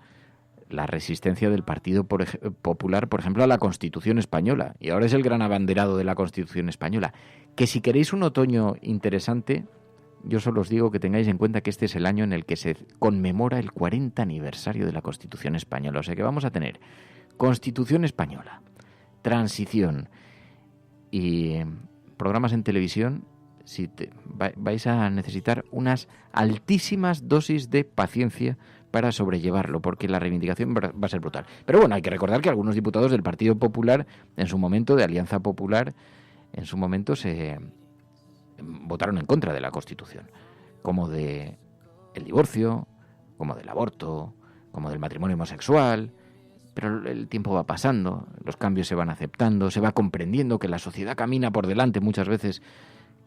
S10: la resistencia del Partido Popular, por ejemplo, a la Constitución española. Y ahora es el gran abanderado de la Constitución española. Que si queréis un otoño interesante, yo solo os digo que tengáis en cuenta que este es el año en el que se conmemora el 40 aniversario de la Constitución española. O sea que vamos a tener Constitución española, transición y programas en televisión. Vais a necesitar unas altísimas dosis de paciencia para sobrellevarlo, porque la reivindicación va a ser brutal. Pero bueno, hay que recordar que algunos diputados del Partido Popular, en su momento, de Alianza Popular, en su momento se votaron en contra de la Constitución, como de el divorcio, como del aborto, como del matrimonio homosexual. Pero el tiempo va pasando, los cambios se van aceptando, se va comprendiendo que la sociedad camina por delante muchas veces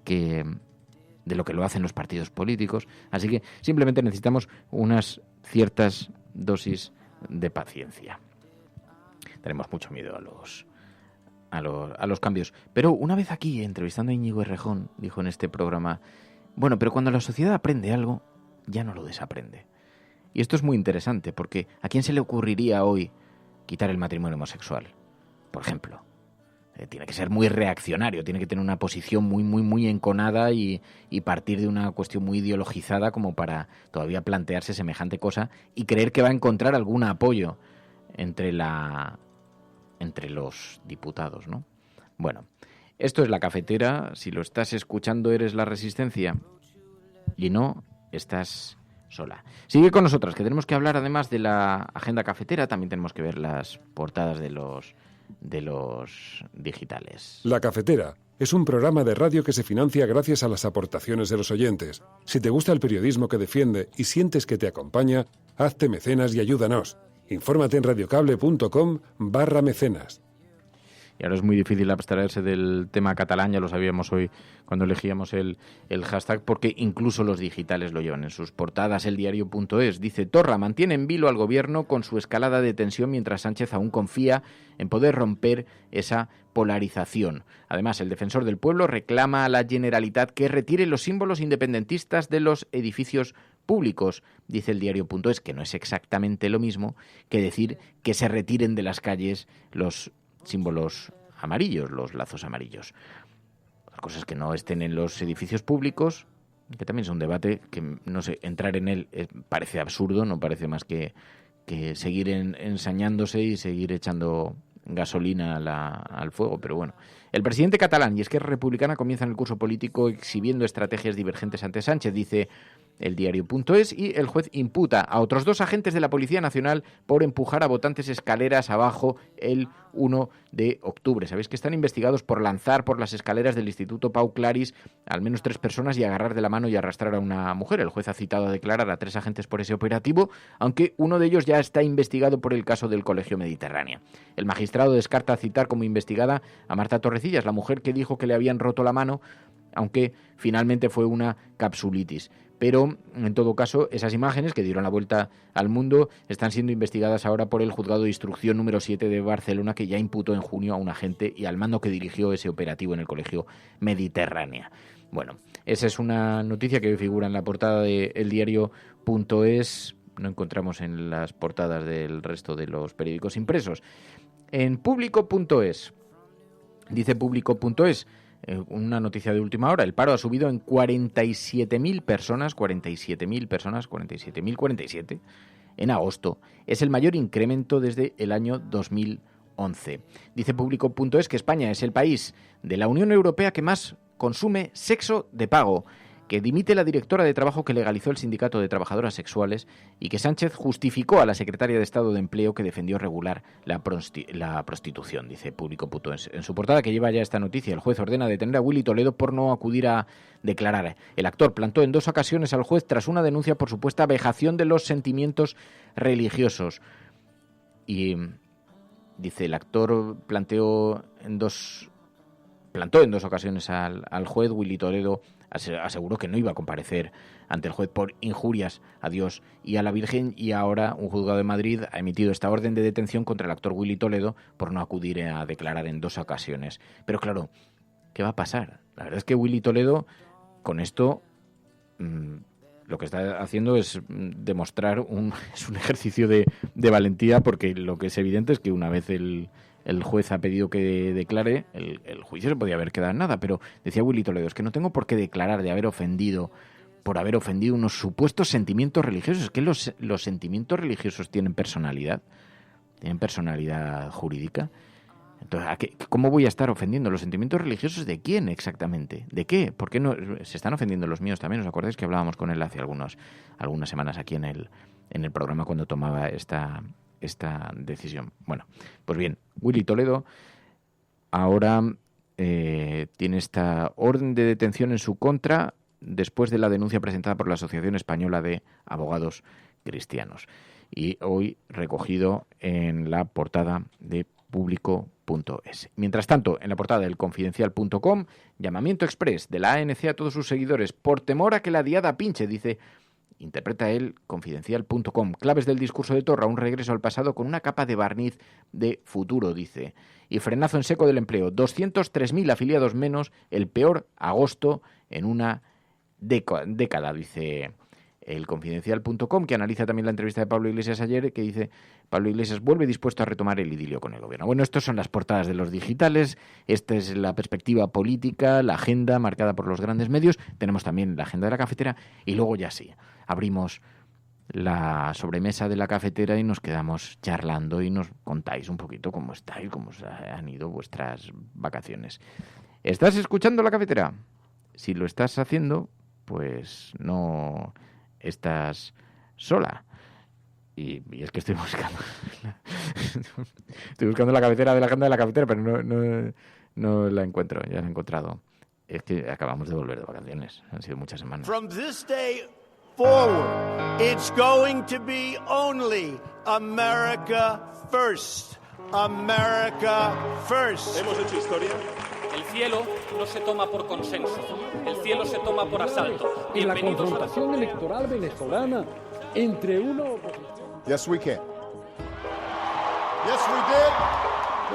S10: que de lo que lo hacen los partidos políticos. Así que simplemente necesitamos unas ciertas dosis de paciencia. Tenemos mucho miedo a los cambios. Pero una vez aquí, entrevistando a Íñigo Errejón, dijo en este programa, bueno, pero cuando la sociedad aprende algo, ya no lo desaprende. Y esto es muy interesante, porque ¿a quién se le ocurriría hoy quitar el matrimonio homosexual, por ejemplo? Tiene que ser muy reaccionario, tiene que tener una posición muy, muy, muy enconada y partir de una cuestión muy ideologizada como para todavía plantearse semejante cosa y creer que va a encontrar algún apoyo entre los diputados, ¿no? Bueno, esto es La Cafetera. Si lo estás escuchando, eres La Resistencia. Y no, estás sola. Sigue con nosotras, que tenemos que hablar además de la agenda cafetera. También tenemos que ver las portadas de los digitales.
S1: La Cafetera es un programa de radio que se financia gracias a las aportaciones de los oyentes. Si te gusta el periodismo que defiende y sientes que te acompaña, hazte mecenas y ayúdanos. Infórmate en radiocable.com/mecenas.
S10: Y ahora es muy difícil abstraerse del tema catalán, ya lo sabíamos hoy cuando elegíamos el hashtag, porque incluso los digitales lo llevan en sus portadas. El diario.es dice: Torra mantiene en vilo al gobierno con su escalada de tensión, mientras Sánchez aún confía en poder romper esa polarización. Además, el defensor del pueblo reclama a la Generalitat que retire los símbolos independentistas de los edificios públicos. Dice el diario.es que no es exactamente lo mismo que decir que se retiren de las calles los símbolos amarillos, los lazos amarillos. Las cosas que no estén en los edificios públicos, que también es un debate que, no sé, entrar en él parece absurdo, no parece más que seguir ensañándose y seguir echando gasolina al fuego, pero bueno. El presidente catalán y Esquerra Republicana comienzan el curso político exhibiendo estrategias divergentes ante Sánchez, dice el diario.es, y el juez imputa a otros 2 agentes de la Policía Nacional por empujar a votantes escaleras abajo el 1 de octubre. Sabéis que están investigados por lanzar por las escaleras del Instituto Pau Claris al menos 3 personas y agarrar de la mano y arrastrar a una mujer. El juez ha citado a declarar a 3 agentes por ese operativo, aunque uno de ellos ya está investigado por el caso del Colegio Mediterráneo. El magistrado descarta citar como investigada a Marta Torrecillas, la mujer que dijo que le habían roto la mano, aunque finalmente fue una capsulitis. Pero, en todo caso, esas imágenes que dieron la vuelta al mundo están siendo investigadas ahora por el Juzgado de Instrucción número 7 de Barcelona, que ya imputó en junio a un agente y al mando que dirigió ese operativo en el Colegio Mediterráneo. Bueno, esa es una noticia que figura en la portada de eldiario.es. No encontramos en las portadas del resto de los periódicos impresos. En público.es, dice público.es, una noticia de última hora: el paro ha subido en 47.000 personas, 47.047 en agosto. Es el mayor incremento desde el año 2011. Dice público.es que España es el país de la Unión Europea que más consume sexo de pago, que dimite la directora de Trabajo que legalizó el sindicato de trabajadoras sexuales y que Sánchez justificó a la secretaria de Estado de Empleo que defendió regular la prostitución, dice público.es. En su portada, que lleva ya esta noticia, el juez ordena detener a Willy Toledo por no acudir a declarar. El actor plantó en 2 ocasiones al juez tras una denuncia por supuesta vejación de los sentimientos religiosos. Y dice, el actor plantó en dos ocasiones al juez. Willy Toledo aseguró que no iba a comparecer ante el juez por injurias a Dios y a la Virgen, y ahora un juzgado de Madrid ha emitido esta orden de detención contra el actor Willy Toledo por no acudir a declarar en 2 ocasiones. Pero claro, ¿qué va a pasar? La verdad es que Willy Toledo, con esto, lo que está haciendo es demostrar es un ejercicio de valentía, porque lo que es evidente es que una vez el juez ha pedido que declare, el juicio se podía haber quedado en nada, pero decía Willy Toledo, es que no tengo por qué declarar por haber ofendido unos supuestos sentimientos religiosos. Es que los sentimientos religiosos tienen personalidad jurídica. Entonces, ¿cómo voy a estar ofendiendo? ¿Los sentimientos religiosos de quién exactamente? ¿De qué? ¿Por qué no se están ofendiendo los míos también? ¿Os acordáis que hablábamos con él hace algunas semanas aquí en el programa cuando tomaba esta decisión? Bueno, pues bien, Willy Toledo ahora tiene esta orden de detención en su contra después de la denuncia presentada por la Asociación Española de Abogados Cristianos, y hoy recogido en la portada de público.es. Mientras tanto, en la portada del Confidencial.com, llamamiento express de la ANC a todos sus seguidores por temor a que la diada pinche, interpreta el Confidencial.com. Claves del discurso de Torra, un regreso al pasado con una capa de barniz de futuro, dice. Y frenazo en seco del empleo, 203.000 afiliados menos, el peor agosto en una década, dice el Confidencial.com, que analiza también la entrevista de Pablo Iglesias ayer, que dice: Pablo Iglesias vuelve dispuesto a retomar el idilio con el gobierno. Bueno, estas son las portadas de los digitales, esta es la perspectiva política, la agenda marcada por los grandes medios. Tenemos también la agenda de la cafetera y luego ya sí, abrimos la sobremesa de la cafetera y nos quedamos charlando y nos contáis un poquito cómo estáis, cómo os han ido vuestras vacaciones. ¿Estás escuchando la cafetera? Si lo estás haciendo, pues no estás sola. Y es que estoy buscando la cabecera de la agenda de la cafetera, pero no la encuentro. Ya la he encontrado. Es que acabamos de volver de vacaciones. Han sido muchas semanas.
S15: From this day forward, it's going to be only America first. America first.
S16: Hemos hecho historia. El cielo no se toma por consenso. El cielo se toma por asalto.
S17: En la confrontación electoral venezolana entre uno...
S18: Yes, we can.
S15: Yes, we did.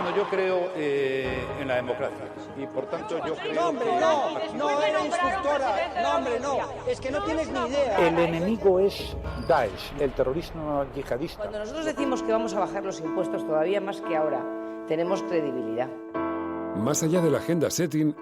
S18: Bueno, yo creo en la democracia y por tanto yo creo
S19: no, hombre, no eres instructora, no, hombre, no, es que no tienes ni idea.
S20: El enemigo es Daesh, el terrorismo yihadista.
S21: Cuando nosotros decimos que vamos a bajar los impuestos todavía más que ahora, tenemos credibilidad.
S1: Más allá de la agenda setting,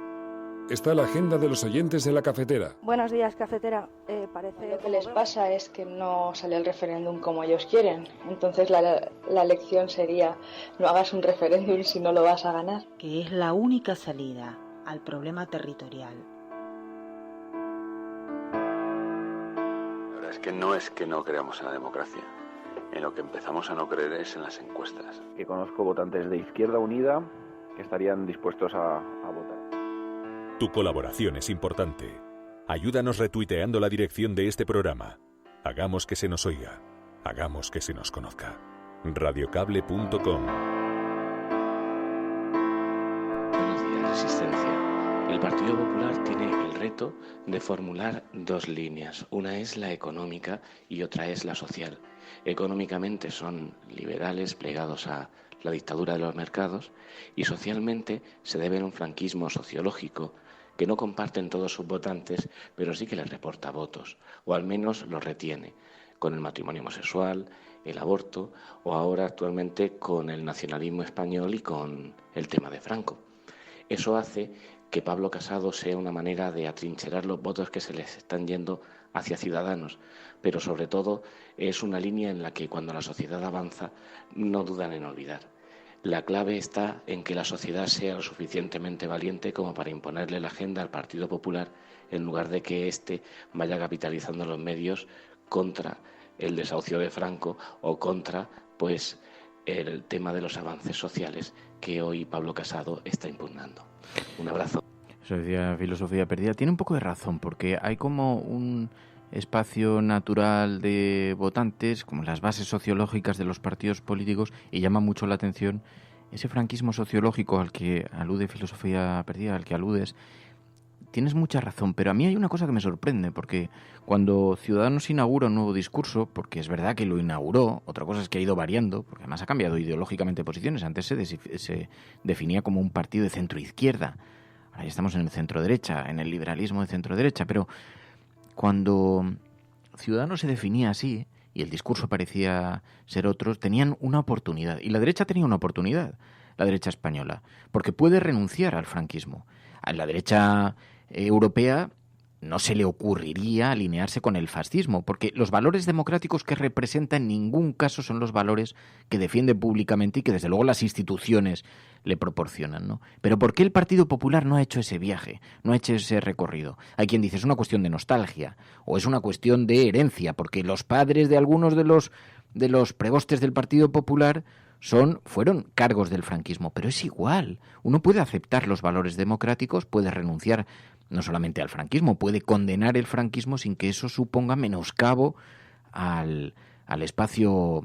S1: está la agenda de los oyentes de la cafetera.
S22: Buenos días, cafetera. Parece
S23: lo que les pasa es que no sale el referéndum como ellos quieren. Entonces la lección sería: no hagas un referéndum si no lo vas a ganar.
S2: Que es la única salida al problema territorial.
S24: La verdad es que no creamos en la democracia. En lo que empezamos a no creer es en las encuestas.
S25: Que conozco votantes de Izquierda Unida que estarían dispuestos a votar.
S26: Tu colaboración es importante. Ayúdanos retuiteando la dirección de este programa. Hagamos que se nos oiga. Hagamos que se nos conozca. Radiocable.com.
S27: Buenos días, Resistencia. El Partido Popular tiene el reto de formular dos líneas. Una es la económica y otra es la social. Económicamente son liberales plegados a la dictadura de los mercados y socialmente se deben a un franquismo sociológico que no comparten todos sus votantes, pero sí que les reporta votos, o al menos los retiene, con el matrimonio homosexual, el aborto, o ahora actualmente con el nacionalismo español y con el tema de Franco. Eso hace que Pablo Casado sea una manera de atrincherar los votos que se les están yendo hacia Ciudadanos, pero sobre todo es una línea en la que cuando la sociedad avanza no dudan en olvidar. La clave está en que la sociedad sea lo suficientemente valiente como para imponerle la agenda al Partido Popular en lugar de que éste vaya capitalizando los medios contra el desahucio de Franco o contra pues el tema de los avances sociales que hoy Pablo Casado está impugnando. Un abrazo.
S10: Eso decía Filosofía Perdida. Tiene un poco de razón porque hay como un espacio natural de votantes, como las bases sociológicas de los partidos políticos, y llama mucho la atención ese franquismo sociológico al que alude Filosofía Perdida, al que aludes. Tienes mucha razón, pero a mí hay una cosa que me sorprende, porque cuando Ciudadanos inaugura un nuevo discurso, porque es verdad que lo inauguró, otra cosa es que ha ido variando, porque además ha cambiado ideológicamente posiciones. Antes se definía como un partido de centro-izquierda, ahora ya estamos en el centro-derecha, en el liberalismo de centro-derecha, pero cuando Ciudadanos se definía así y el discurso parecía ser otro, tenían una oportunidad. Y la derecha tenía una oportunidad, la derecha española, porque puede renunciar al franquismo. A la derecha europea no se le ocurriría alinearse con el fascismo, porque los valores democráticos que representa en ningún caso son los valores que defiende públicamente y que desde luego las instituciones le proporcionan, ¿no? Pero ¿por qué el Partido Popular no ha hecho ese viaje, no ha hecho ese recorrido? Hay quien dice es una cuestión de nostalgia o es una cuestión de herencia, porque los padres de algunos de los prebostes del Partido Popular fueron cargos del franquismo, pero es igual. Uno puede aceptar los valores democráticos, puede renunciar no solamente al franquismo, puede condenar el franquismo sin que eso suponga menoscabo al espacio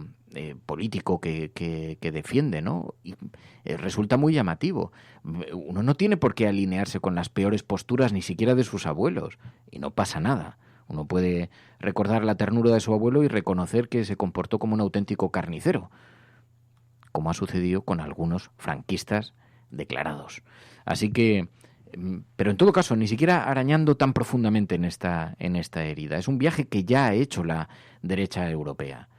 S10: político que defiende, ¿no? Y resulta muy llamativo. Uno no tiene por qué alinearse con las peores posturas ni siquiera de sus abuelos, y no pasa nada. Uno puede recordar la ternura de su abuelo y reconocer que se comportó como un auténtico carnicero, como ha sucedido con algunos franquistas declarados. Así que, pero en todo caso, ni siquiera arañando tan profundamente en esta herida. Es un viaje que ya ha hecho la derecha europea,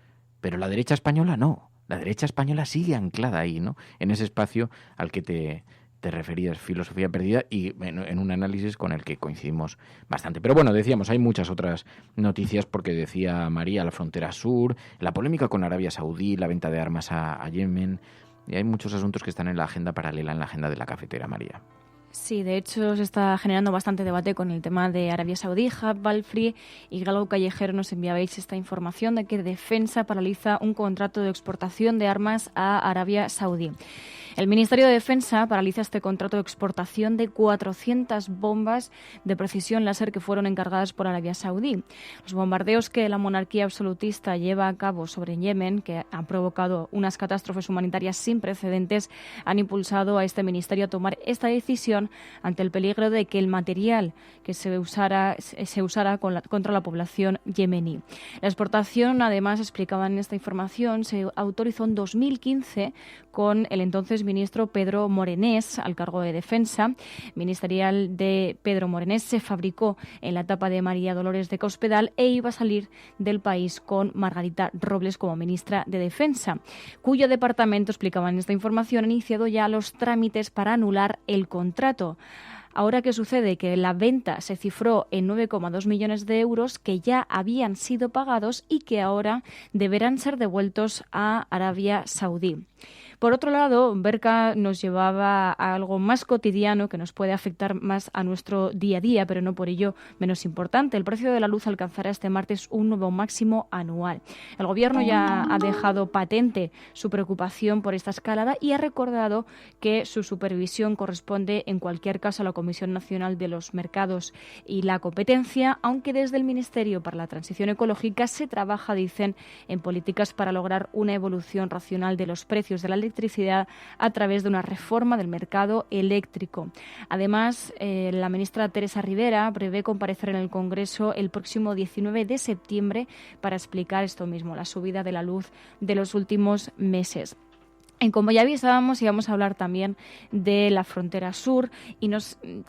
S10: pero la derecha española no. La derecha española sigue anclada ahí, ¿no? En ese espacio al que te referías, Filosofía Perdida, y en un análisis con el que coincidimos bastante. Pero bueno, decíamos, hay muchas otras noticias, porque decía María, la frontera sur, la polémica con Arabia Saudí, la venta de armas a Yemen, y hay muchos asuntos que están en la agenda paralela, en la agenda de la cafetera, María.
S12: Sí, de hecho se está generando bastante debate con el tema de Arabia Saudí. Hub, Balfree y Galo Callejero nos enviabais esta información de que Defensa paraliza un contrato de exportación de armas a Arabia Saudí. El Ministerio de Defensa paraliza este contrato de exportación de 400 bombas de precisión láser que fueron encargadas por Arabia Saudí. Los bombardeos que la monarquía absolutista lleva a cabo sobre Yemen, que han provocado unas catástrofes humanitarias sin precedentes, han impulsado a este ministerio a tomar esta decisión ante el peligro de que el material que se usara contra la población yemení. La exportación, además, explicaban en esta información, se autorizó en 2015 con el entonces exministro Pedro Morenés al cargo de Defensa. Ministerial de Pedro Morenés se fabricó en la etapa de María Dolores de Cospedal e iba a salir del país con Margarita Robles como ministra de Defensa, cuyo departamento, explicaban esta información, ha iniciado ya los trámites para anular el contrato. Ahora, ¿qué sucede? Que la venta se cifró en 9,2 millones de euros que ya habían sido pagados y que ahora deberán ser devueltos a Arabia Saudí. Por otro lado, Berka nos llevaba a algo más cotidiano que nos puede afectar más a nuestro día a día, pero no por ello menos importante. El precio de la luz alcanzará este martes un nuevo máximo anual. El Gobierno ya ha dejado patente su preocupación por esta escalada y ha recordado que su supervisión corresponde en cualquier caso a la Comisión Nacional de los Mercados y la Competencia, aunque desde el Ministerio para la Transición Ecológica se trabaja, dicen, en políticas para lograr una evolución racional de los precios de la electricidad a través de una reforma del mercado eléctrico. Además, la ministra Teresa Rivera prevé comparecer en el Congreso el próximo 19 de septiembre para explicar esto mismo, la subida de la luz de los últimos meses. Como ya avisábamos, íbamos a hablar también de la frontera sur y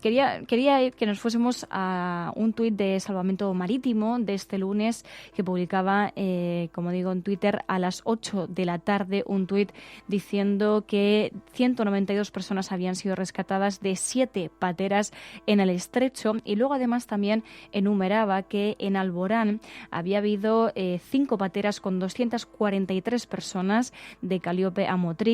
S12: quería que nos fuésemos a un tuit de Salvamento Marítimo de este lunes que publicaba, como digo, en Twitter a las 8 de la tarde, un tuit diciendo que 192 personas habían sido rescatadas de 7 pateras en el estrecho y luego además también enumeraba que en Alborán había habido 5 pateras con 243 personas de Caliope a Motril.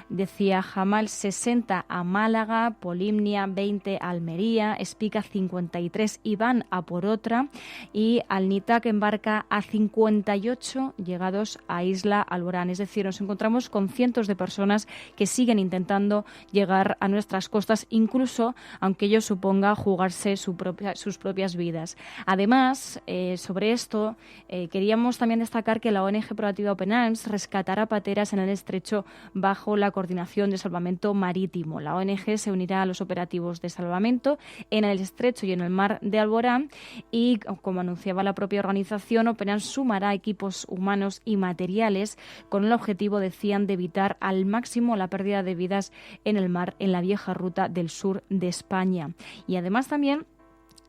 S12: Decía Jamal 60 a Málaga, Polimnia 20 a Almería, Espica 53 y van a por otra y Alnitac embarca a 58 llegados a Isla Alborán. Es decir, nos encontramos con cientos de personas que siguen intentando llegar a nuestras costas, incluso aunque ello suponga jugarse sus propias vidas. Además, sobre esto, queríamos también destacar que la ONG Proactiva Open Arms rescatará pateras en el estrecho bajo la coordinación de Salvamento Marítimo. La ONG se unirá a los operativos de salvamento en el estrecho y en el mar de Alborán y, como anunciaba la propia organización, Open Arms sumará equipos humanos y materiales con el objetivo, decían, de evitar al máximo la pérdida de vidas en el mar en la vieja ruta del sur de España. Y además también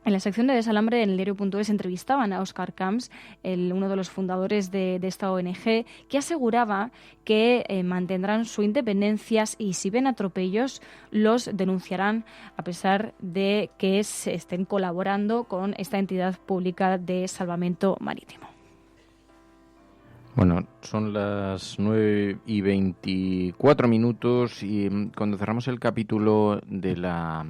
S12: en la sección de Desalambre en el diario.es entrevistaban a Óscar Camps, uno de los fundadores de esta ONG, que aseguraba que mantendrán su independencia y si ven atropellos los denunciarán a pesar de que se estén colaborando con esta entidad pública de salvamento marítimo.
S10: Bueno, son las 9:24 y cuando cerramos el capítulo de la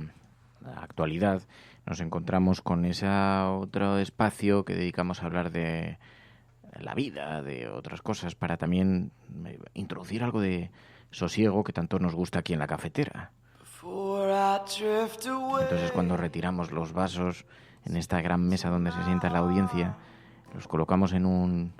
S10: actualidad nos encontramos con ese otro espacio que dedicamos a hablar de la vida, de otras cosas, para también introducir algo de sosiego que tanto nos gusta aquí en la cafetera. Entonces, cuando retiramos los vasos en esta gran mesa donde se sienta la audiencia, los colocamos en un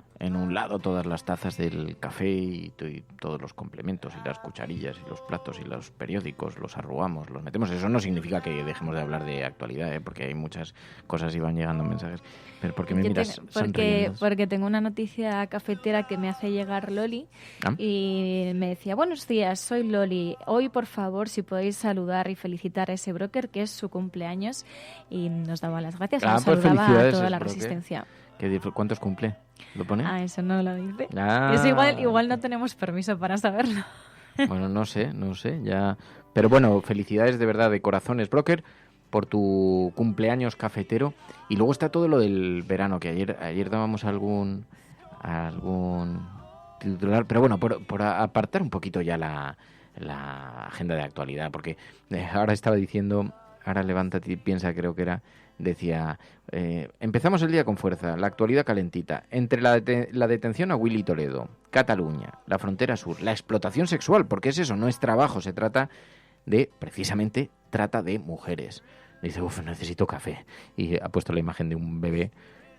S10: lado todas las tazas del café y todos los complementos y las cucharillas y los platos y los periódicos, los arrugamos, los metemos. Eso no significa que dejemos de hablar de actualidad, porque hay muchas cosas y van llegando mensajes. Pero ¿por qué me miras sonriendo?
S12: Porque tengo una noticia cafetera que me hace llegar Loli y me decía: buenos días, soy Loli. Hoy, por favor, si podéis saludar y felicitar a ese broker que es su cumpleaños, y nos daba las gracias. Nos saludaba a toda la resistencia.
S10: ¿Cuántos cumple? ¿Lo pone?
S12: Eso no lo dice. Eso igual no tenemos permiso para saberlo.
S10: Bueno, no sé, ya. Pero bueno, felicidades de verdad, de corazones, broker, por tu cumpleaños cafetero. Y luego está todo lo del verano, que ayer dábamos algún titular, pero bueno, por apartar un poquito ya la agenda de actualidad, porque ahora estaba diciendo, ahora levántate y piensa, creo que era, decía, empezamos el día con fuerza, la actualidad calentita, entre la detención a Willy Toledo, Cataluña, la frontera sur, la explotación sexual, porque es eso, no es trabajo, se trata de, precisamente, trata de mujeres. Dice, necesito café. Y ha puesto la imagen de un bebé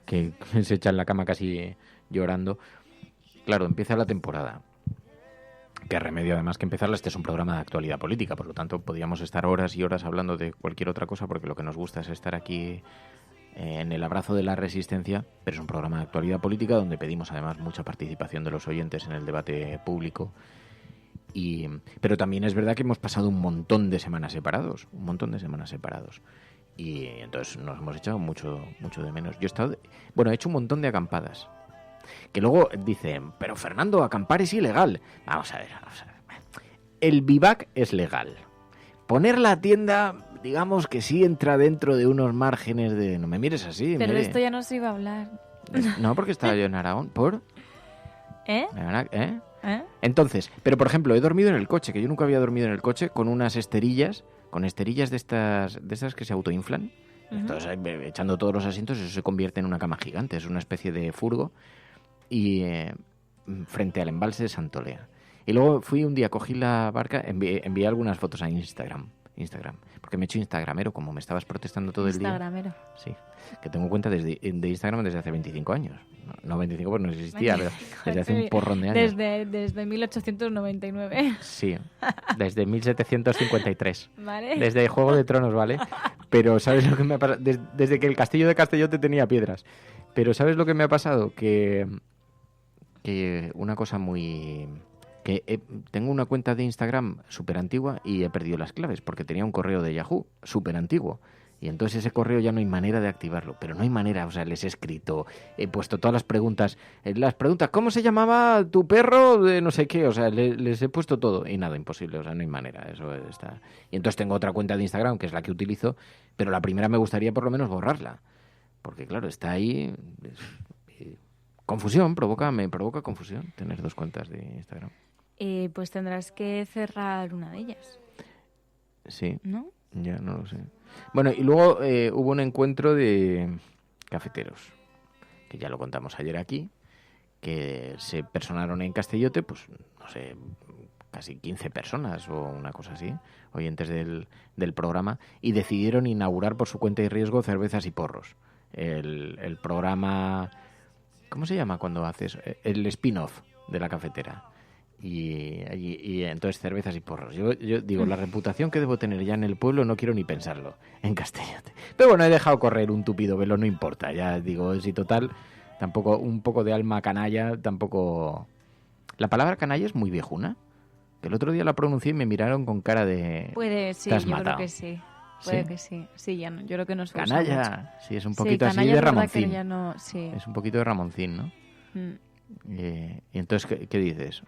S10: que se echa en la cama casi llorando. Claro, empieza la temporada. Qué remedio, además, que empezarla. Este es un programa de actualidad política, por lo tanto, podríamos estar horas y horas hablando de cualquier otra cosa, porque lo que nos gusta es estar aquí en el abrazo de la resistencia, pero es un programa de actualidad política donde pedimos, además, mucha participación de los oyentes en el debate público. Pero también es verdad que hemos pasado un montón de semanas separados. Y entonces nos hemos echado mucho de menos. Yo he hecho un montón de acampadas. Que luego dicen, pero Fernando, acampar es ilegal. Vamos a ver. El vivac es legal. Poner la tienda, digamos que sí entra dentro de unos márgenes de... No me mires así.
S12: Pero
S10: mire.
S12: esto ya no se iba a hablar.
S10: No, porque estaba yo en Aragón. ¿Por?
S12: ¿Eh?
S10: Entonces, pero por ejemplo, he dormido en el coche, que yo nunca había dormido en el coche, con unas esterillas, de estas que se autoinflan. Uh-huh. Entonces, echando todos los asientos, eso se convierte en una cama gigante, es una especie de furgo, y frente al embalse de Santolea. Y luego fui un día, cogí la barca, envié algunas fotos a Instagram, porque me he hecho instagramero, como me estabas protestando todo el día.
S12: Instagramero.
S10: Sí, que tengo cuenta de Instagram desde hace 25 años. No 25 porque no existía, pero desde hace un porrón de años.
S12: Desde 1899.
S10: Sí, desde 1753.
S12: Vale.
S10: Desde Juego de Tronos, ¿vale? Pero ¿sabes lo que me ha pasado? Desde que el castillo de Castellote tenía piedras. Pero ¿sabes lo que me ha pasado? Que una cosa muy... tengo una cuenta de Instagram súper antigua y he perdido las claves porque tenía un correo de Yahoo súper antiguo. Y entonces ese correo ya no hay manera de activarlo. Pero no hay manera, o sea, les he escrito, he puesto todas las preguntas. ¿Cómo se llamaba tu perro? De no sé qué, o sea, les he puesto todo. Y nada, imposible, o sea, no hay manera, eso está... Y entonces tengo otra cuenta de Instagram, que es la que utilizo, pero la primera me gustaría por lo menos borrarla. Porque claro, está ahí... Confusión, me provoca confusión tener dos cuentas de Instagram.
S12: Pues tendrás que cerrar una de ellas.
S10: Sí.
S12: ¿No?
S10: Ya, no lo sé. Bueno, y luego hubo un encuentro de cafeteros, que ya lo contamos ayer aquí, que se personaron en Castellote, pues, no sé, casi 15 personas o una cosa así, oyentes del programa, y decidieron inaugurar por su cuenta y riesgo Cervezas y Porros. El programa... ¿Cómo se llama cuando haces? El spin-off de la cafetera. Y entonces Cervezas y Porros. Yo digo, la reputación que debo tener ya en el pueblo no quiero ni pensarlo en Castellote. Pero bueno, he dejado correr un tupido velo, no importa. Ya digo, si total, tampoco un poco de alma canalla, tampoco... La palabra canalla es muy viejuna. Que el otro día la pronuncié y me miraron con cara de...
S12: Puede, sí, yo creo que sí. Puede que sí. Sí, ya no, yo creo que no se usa
S10: canalla,
S12: mucho.
S10: Sí, es un poquito así de Ramoncín.
S12: Ya no, sí.
S10: Es un poquito de Ramoncín, ¿no? Y entonces, ¿qué dices?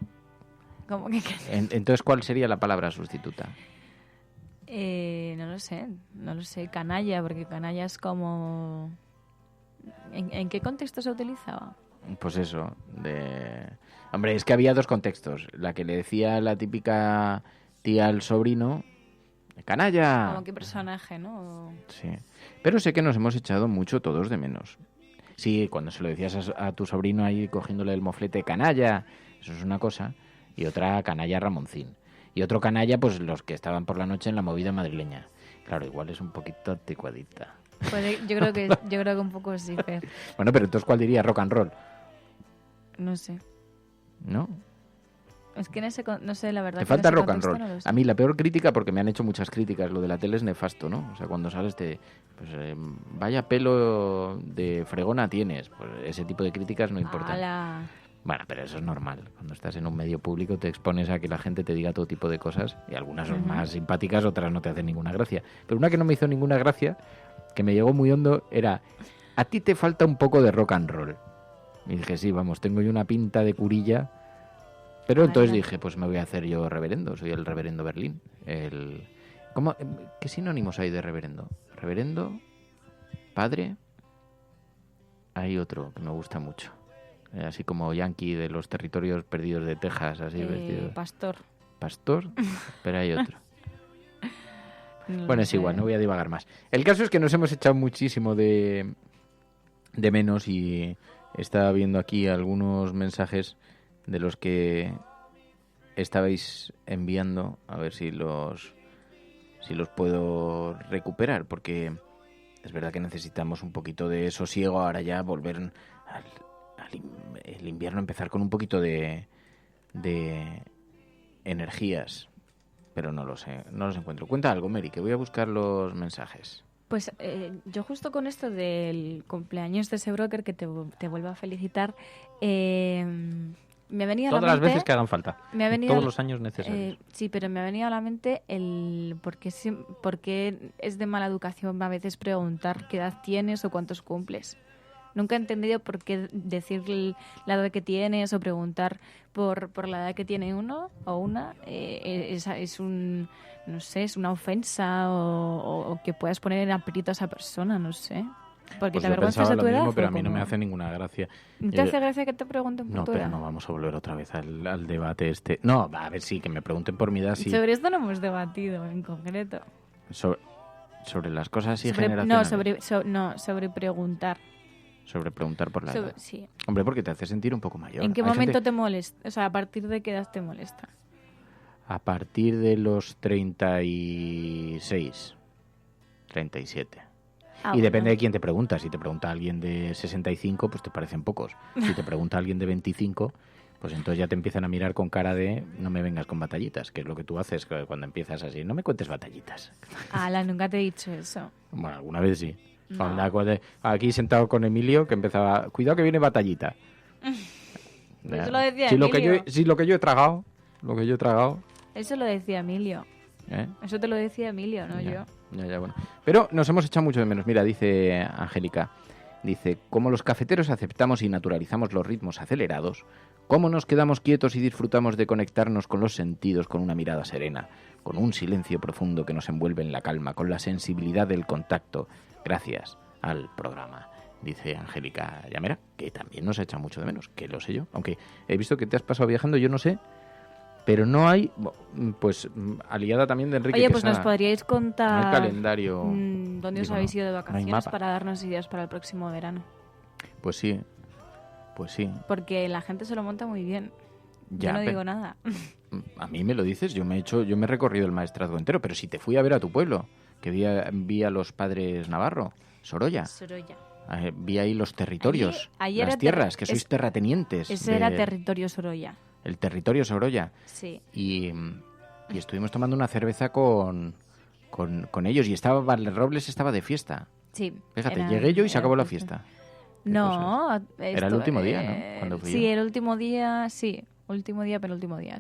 S12: ¿Cómo que
S10: entonces, ¿cuál sería la palabra sustituta?
S12: No lo sé, canalla, porque canalla es como... ¿En qué contexto se utilizaba?
S10: Pues eso, Hombre, es que había dos contextos. La que le decía la típica tía al sobrino, ¡canalla!
S12: Como qué personaje, ¿no?
S10: Sí, pero sé que nos hemos echado mucho todos de menos. Sí, cuando se lo decías a tu sobrino ahí cogiéndole el moflete, ¡canalla! Eso es una cosa. Y otra, canalla Ramoncín. Y otro canalla, pues los que estaban por la noche en la movida madrileña. Claro, igual es un poquito anticuadita.
S12: Pues yo creo que un poco sí, Fer.
S10: Bueno, pero entonces, ¿cuál diría? Rock and roll.
S12: No sé.
S10: ¿No?
S12: Es que no sé, la verdad.
S10: Te falta rock and roll. A mí la peor crítica, porque me han hecho muchas críticas, lo de la tele es nefasto, ¿no? O sea, cuando sales vaya pelo de fregona tienes. Pues ese tipo de críticas no importan. Bueno, pero eso es normal. Cuando estás en un medio público te expones a que la gente te diga todo tipo de cosas y algunas son más simpáticas, otras no te hacen ninguna gracia. Pero una que no me hizo ninguna gracia, que me llegó muy hondo, era: a ti te falta un poco de rock and roll. Y dije, sí, vamos, tengo yo una pinta de curilla. Pero entonces dije, pues me voy a hacer yo reverendo, soy el reverendo Berlín. ¿Qué sinónimos hay de reverendo? Reverendo, padre, hay otro que me gusta mucho. Así como yankee de los territorios perdidos de Texas, así vestido.
S12: Pastor.
S10: Pastor, pero hay otro. Bueno, es igual, no voy a divagar más. El caso es que nos hemos echado muchísimo de menos y estaba viendo aquí algunos mensajes de los que estabais enviando, a ver si los puedo recuperar, porque es verdad que necesitamos un poquito de sosiego ahora ya, volver el invierno, empezar con un poquito de energías, pero no lo sé, no los encuentro. Cuenta algo, Mary, que voy a buscar los mensajes.
S12: Pues yo justo con esto del cumpleaños de ese broker, que te vuelvo a felicitar, Me ha venido
S10: todas
S12: a la mente,
S10: las veces que hagan falta.
S12: Me ha venido
S10: todos los años necesarios.
S12: Sí, pero me ha venido a la mente porque es de mala educación a veces preguntar qué edad tienes o cuántos cumples. Nunca he entendido por qué decir la edad que tienes o preguntar por la edad que tiene uno o una. Es una ofensa o que puedas poner en aprieto a esa persona, no sé. Porque
S10: Pues
S12: te
S10: yo
S12: avergüenzas de
S10: pensaba
S12: tu
S10: lo
S12: edad.
S10: mismo, pero a mí
S12: ¿o
S10: no me
S12: cómo?
S10: hace ninguna gracia.
S12: ¿Te hace gracia que te pregunten por
S10: No,
S12: tu
S10: pero
S12: edad?
S10: no vamos a volver otra vez al debate este. No, a ver, sí, que me pregunten por mi edad, sí.
S12: Sobre esto no hemos debatido en concreto.
S10: Sobre las cosas y
S12: Sobre preguntar.
S10: Sobre preguntar por la edad.
S12: Sí.
S10: Hombre, porque te hace sentir un poco mayor.
S12: ¿En qué
S10: Hay
S12: momento
S10: gente-
S12: te molesta? O sea, ¿a partir de qué edad te molesta?
S10: A partir de los 36, 37.
S12: Ah,
S10: Y depende
S12: bueno.
S10: de quién te pregunta. Si te pregunta alguien de 65, pues te parecen pocos. Si te pregunta alguien de 25, pues entonces ya te empiezan a mirar con cara de no me vengas con batallitas, que es lo que tú haces cuando empiezas así. No me cuentes batallitas.
S12: Ala, nunca te he dicho eso.
S10: Bueno, alguna vez sí.
S12: No.
S10: Aquí sentado con Emilio, que empezaba, cuidado que viene batallita.
S12: Eso lo decía
S10: Sí, lo que
S12: Emilio.
S10: yo he tragado,
S12: Eso lo decía Emilio.
S10: ¿eh?
S12: Eso te lo decía Emilio, no
S10: Ya.
S12: yo.
S10: Ya, bueno. Pero nos hemos echado mucho de menos. Mira, dice Angélica, dice, como los cafeteros aceptamos y naturalizamos los ritmos acelerados, ¿cómo nos quedamos quietos y disfrutamos de conectarnos con los sentidos con una mirada serena, con un silencio profundo que nos envuelve en la calma, con la sensibilidad del contacto, gracias al programa? Dice Angélica Llamera, que también nos ha echado mucho de menos, que lo sé yo. Aunque he visto que te has pasado viajando, yo no sé. Pero no hay, pues, aliada también de Enrique
S12: Oye, pues
S10: Quesada.
S12: nos podríais contar
S10: No hay calendario.
S12: dónde os
S10: Digo,
S12: habéis
S10: no,
S12: ido de
S10: no hay
S12: vacaciones
S10: mapa.
S12: para darnos ideas para el próximo verano.
S10: Pues sí.
S12: Porque la gente se lo monta muy bien.
S10: Ya,
S12: yo no
S10: pero-
S12: digo nada.
S10: A mí me lo dices, yo me he recorrido el maestrazgo entero, pero si te fui a ver a tu pueblo, que vi a los padres Navarro, Sorolla.
S12: Sorolla.
S10: Vi ahí los territorios,
S12: Allí era
S10: las tierras, que sois terratenientes.
S12: Ese era territorio Sorolla.
S10: El territorio Sorolla.
S12: Sí.
S10: Y estuvimos tomando una cerveza con ellos y Valderrobles estaba de fiesta.
S12: Sí.
S10: Fíjate, llegué yo y se
S12: era
S10: acabó la
S12: fiesta.
S10: fiesta.
S12: No.
S10: Era el último día, ¿no? Cuando fui
S12: sí,
S10: yo.
S12: el último día, sí. Penúltimo día,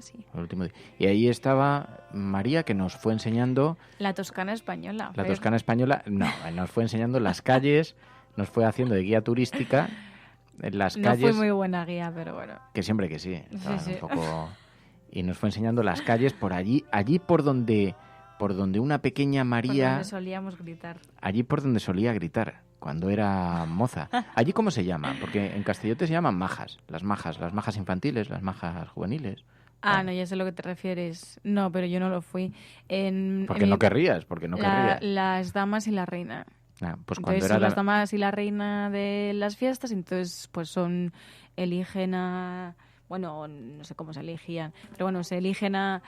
S12: sí.
S10: El último día. Y ahí estaba María, que nos fue enseñando
S12: La Toscana española.
S10: la
S12: Fer.
S10: Toscana española. No, nos fue enseñando las calles, nos fue haciendo de guía turística en las
S12: No
S10: calles.
S12: fue muy buena guía, pero bueno.
S10: Que siempre que sí. Estaba
S12: Sí.
S10: un poco... Y nos fue enseñando las calles por allí por donde una pequeña
S12: Por
S10: María,
S12: donde solíamos gritar.
S10: allí por donde solía gritar cuando era moza. ¿Allí cómo se llama? Porque en Castellote se llaman majas, las majas infantiles, las majas juveniles.
S12: No, ya sé a lo que te refieres. No, pero yo no lo fui.
S10: Porque no querrías, porque no querrías.
S12: Las damas y la reina.
S10: Pues cuando
S12: Entonces
S10: era
S12: son las damas y la reina de las fiestas, entonces pues eligen a... Bueno, no sé cómo se elegían, pero bueno, se eligen a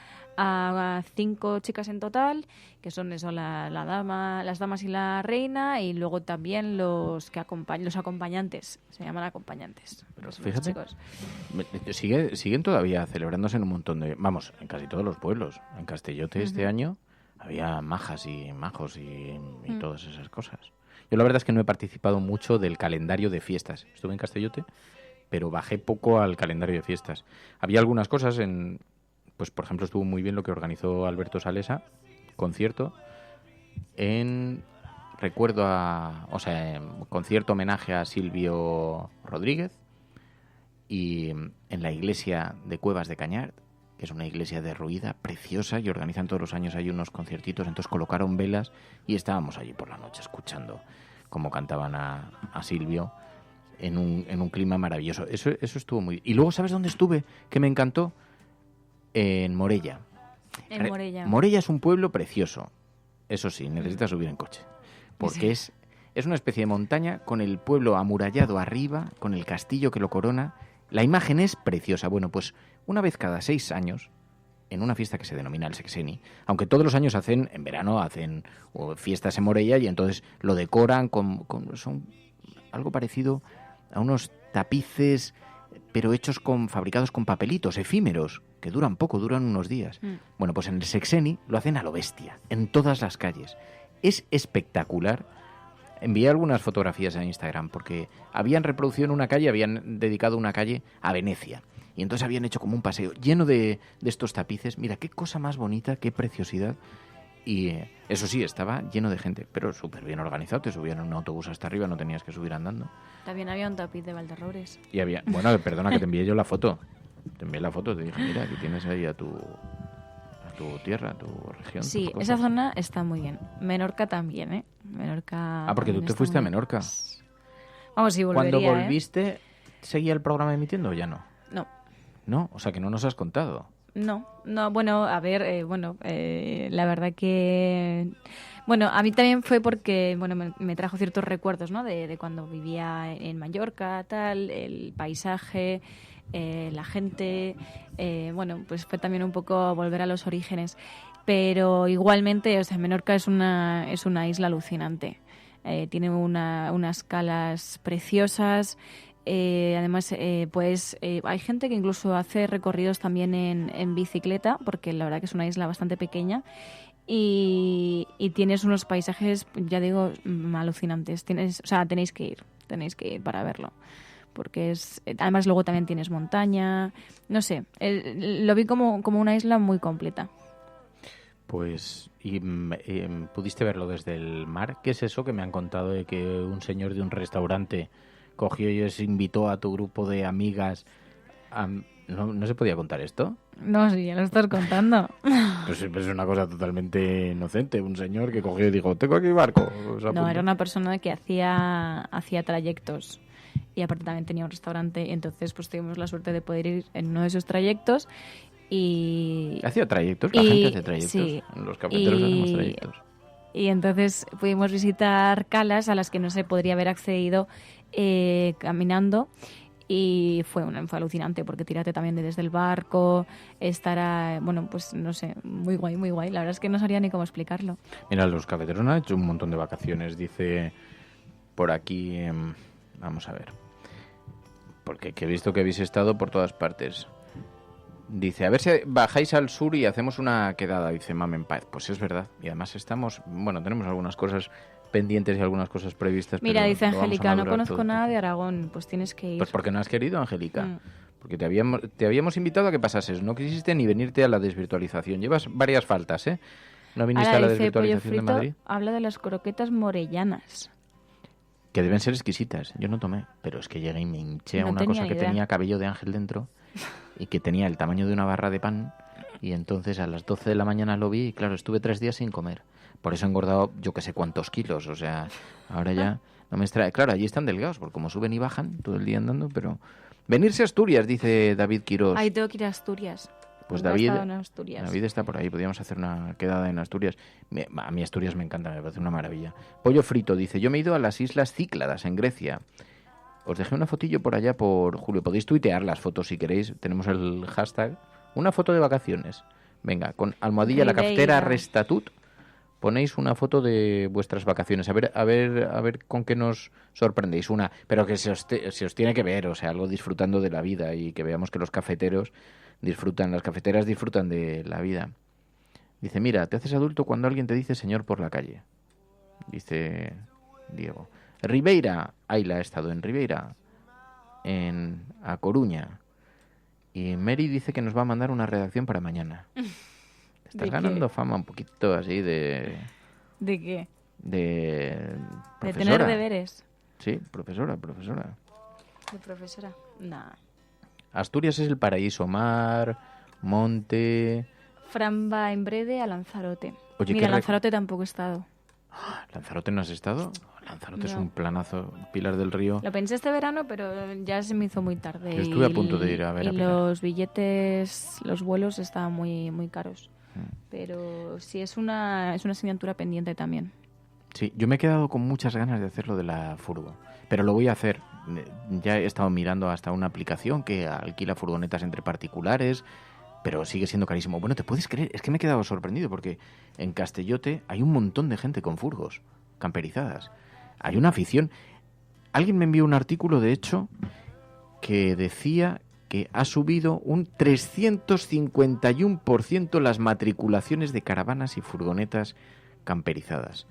S12: 5 chicas en total, que son eso, las damas y la reina, y luego también los acompañantes, se llaman acompañantes.
S10: Pero
S12: son los
S10: fíjate,
S12: chicos.
S10: siguen todavía celebrándose en un montón de... Vamos, en casi todos los pueblos. En Castellote este año había majas y majos y todas esas cosas. Yo la verdad es que no he participado mucho del calendario de fiestas. Estuve en Castellote, pero bajé poco al calendario de fiestas. Había algunas cosas pues por ejemplo estuvo muy bien lo que organizó Alberto Salesa, concierto, concierto homenaje a Silvio Rodríguez, y en la iglesia de Cuevas de Cañar, que es una iglesia derruida, preciosa, y organizan todos los años ahí unos conciertitos, entonces colocaron velas y estábamos allí por la noche escuchando cómo cantaban a Silvio en un clima maravilloso. Eso estuvo muy... Y luego, ¿sabes dónde estuve? Que me encantó. En Morella.
S12: En Morella.
S10: Morella es un pueblo precioso. Eso sí, necesitas subir en coche. Porque es una especie de montaña con el pueblo amurallado arriba, con el castillo que lo corona. La imagen es preciosa. Bueno, pues una vez cada 6 años, en una fiesta que se denomina el Sexeni, aunque todos los años en verano hacen fiestas en Morella y entonces lo decoran son algo parecido a unos tapices, pero fabricados con papelitos efímeros, que duran poco, duran unos días. Bueno, pues en el Sexeni lo hacen a lo bestia, en todas las calles. Es espectacular. Envié algunas fotografías a Instagram, porque habían reproducido en una calle, habían dedicado una calle a Venecia. Y entonces habían hecho como un paseo lleno de estos tapices. Mira, qué cosa más bonita, qué preciosidad. Y eso sí, estaba lleno de gente, pero súper bien organizado. Te subían en un autobús hasta arriba, no tenías que subir andando.
S12: También había un tapiz de Valderrobres.
S10: Y había, bueno, perdona que te envié yo la foto. Te envié la foto, te dije, mira, aquí tienes ahí a tu tierra, a tu región.
S12: Sí, esa zona está muy bien. Menorca también, ¿eh? Menorca.
S10: Ah, porque tú te fuiste a Menorca.
S12: Vamos, si volvería.
S10: Cuando volviste, ¿seguía el programa emitiendo o ya no?
S12: No.
S10: ¿No? O sea, que no nos has contado.
S12: No, bueno, a ver, la verdad que... Bueno, a mí también fue porque, bueno, me trajo ciertos recuerdos, ¿no? De cuando vivía en Mallorca, tal, el paisaje, la gente, bueno, pues fue también un poco volver a los orígenes. Pero igualmente, o sea, Menorca es una isla alucinante. Tiene unas calas preciosas. Además, pues hay gente que incluso hace recorridos también en bicicleta, porque la verdad que es una isla bastante pequeña y tienes unos paisajes, ya digo, alucinantes. Tenéis que ir para verlo, porque además luego también tienes montaña, no sé, lo vi como una isla muy completa.
S10: Pues, ¿y pudiste verlo desde el mar? ¿Qué es eso que me han contado de que un señor de un restaurante cogió y os invitó a tu grupo de amigas? ¿No se podía contar esto?
S12: No, sí, ya lo estás contando.
S10: Pues es una cosa totalmente inocente. Un señor que cogió y dijo, tengo aquí barco.
S12: No, era una persona que hacía trayectos. Y aparte también tenía un restaurante. Y entonces pues tuvimos la suerte de poder ir en uno de esos trayectos.
S10: ¿Hacía trayectos? La gente hace trayectos.
S12: Sí.
S10: Los cafeteros hacemos trayectos.
S12: Y entonces pudimos visitar calas a las que no se podría haber accedido caminando, y fue alucinante, porque tírate también desde el barco, estar bueno, pues no sé, muy guay, muy guay. La verdad es que no sabría ni cómo explicarlo.
S10: Mira, los cafeteros han hecho un montón de vacaciones, dice por aquí, vamos a ver, porque he visto que habéis estado por todas partes. Dice, a ver si bajáis al sur y hacemos una quedada, dice Mame en Paz. Pues es verdad. Y además tenemos algunas cosas pendientes y algunas cosas previstas.
S12: Mira,
S10: pero
S12: dice Angélica, no conozco
S10: todo.
S12: nada de Aragón, pues tienes que ir.
S10: Pues porque no has querido, Angélica. Porque te habíamos invitado a que pasases. No quisiste ni venirte a la desvirtualización. Llevas varias faltas, ¿eh? No viniste
S12: Ahora,
S10: a la
S12: dice,
S10: desvirtualización
S12: Pollo
S10: de Madrid.
S12: Frito habla de las croquetas morellanas.
S10: Que deben ser exquisitas. Yo no tomé, pero es que llegué y me hinché a una cosa que tenía cabello de ángel dentro y que tenía el tamaño de una barra de pan, y entonces a las 12 de la mañana lo vi y claro, estuve 3 días sin comer. Por eso he engordado yo que sé cuántos kilos, o sea, ahora ya no me extrae. Claro, allí están delgados, porque como suben y bajan todo el día andando, pero... Venirse a Asturias, dice David Quirós.
S12: Ahí tengo que ir a Asturias.
S10: Pues David está por ahí, podríamos hacer una quedada en Asturias. A mí Asturias me encanta, me parece una maravilla. Pollo Frito dice, yo me he ido a las Islas Cícladas, en Grecia. Os dejé una fotillo por allá por Julio. Podéis tuitear las fotos si queréis. Tenemos el hashtag, una foto de vacaciones. Venga, con almohadilla la cafetera Restatut, ponéis una foto de vuestras vacaciones. A ver con qué nos sorprendéis. Pero que se os tiene que ver, o sea, algo disfrutando de la vida, y que veamos que los cafeteros las cafeteras disfrutan de la vida. Dice, mira, te haces adulto cuando alguien te dice señor por la calle. Dice Diego. Ribeira, Ayla ha estado en Ribeira, a Coruña. Y Mary dice que nos va a mandar una redacción para mañana. Estás ganando fama un poquito así de...
S12: ¿De qué?
S10: De
S12: tener deberes.
S10: Sí, profesora.
S12: ¿De profesora? Nah.
S10: Asturias es el paraíso, mar, monte...
S12: Fran va en breve a Lanzarote.
S10: Oye,
S12: mira, Lanzarote tampoco he estado.
S10: ¿Lanzarote no has estado? Lanzarote es un planazo, Pilar del Río.
S12: Lo pensé este verano, pero ya se me hizo muy tarde.
S10: Yo estuve a punto de ir a ver a Pilar.
S12: Los billetes, los vuelos estaban muy, muy caros. Pero sí, es una asignatura pendiente también.
S10: Sí, yo me he quedado con muchas ganas de hacerlo de la furgo, pero lo voy a hacer. Ya he estado mirando hasta una aplicación que alquila furgonetas entre particulares, pero sigue siendo carísimo. Bueno, ¿te puedes creer? Es que me he quedado sorprendido porque en Castellote hay un montón de gente con furgos camperizadas. Hay una afición. Alguien me envió un artículo, de hecho, que decía que ha subido un 351% las matriculaciones de caravanas y furgonetas camperizadas.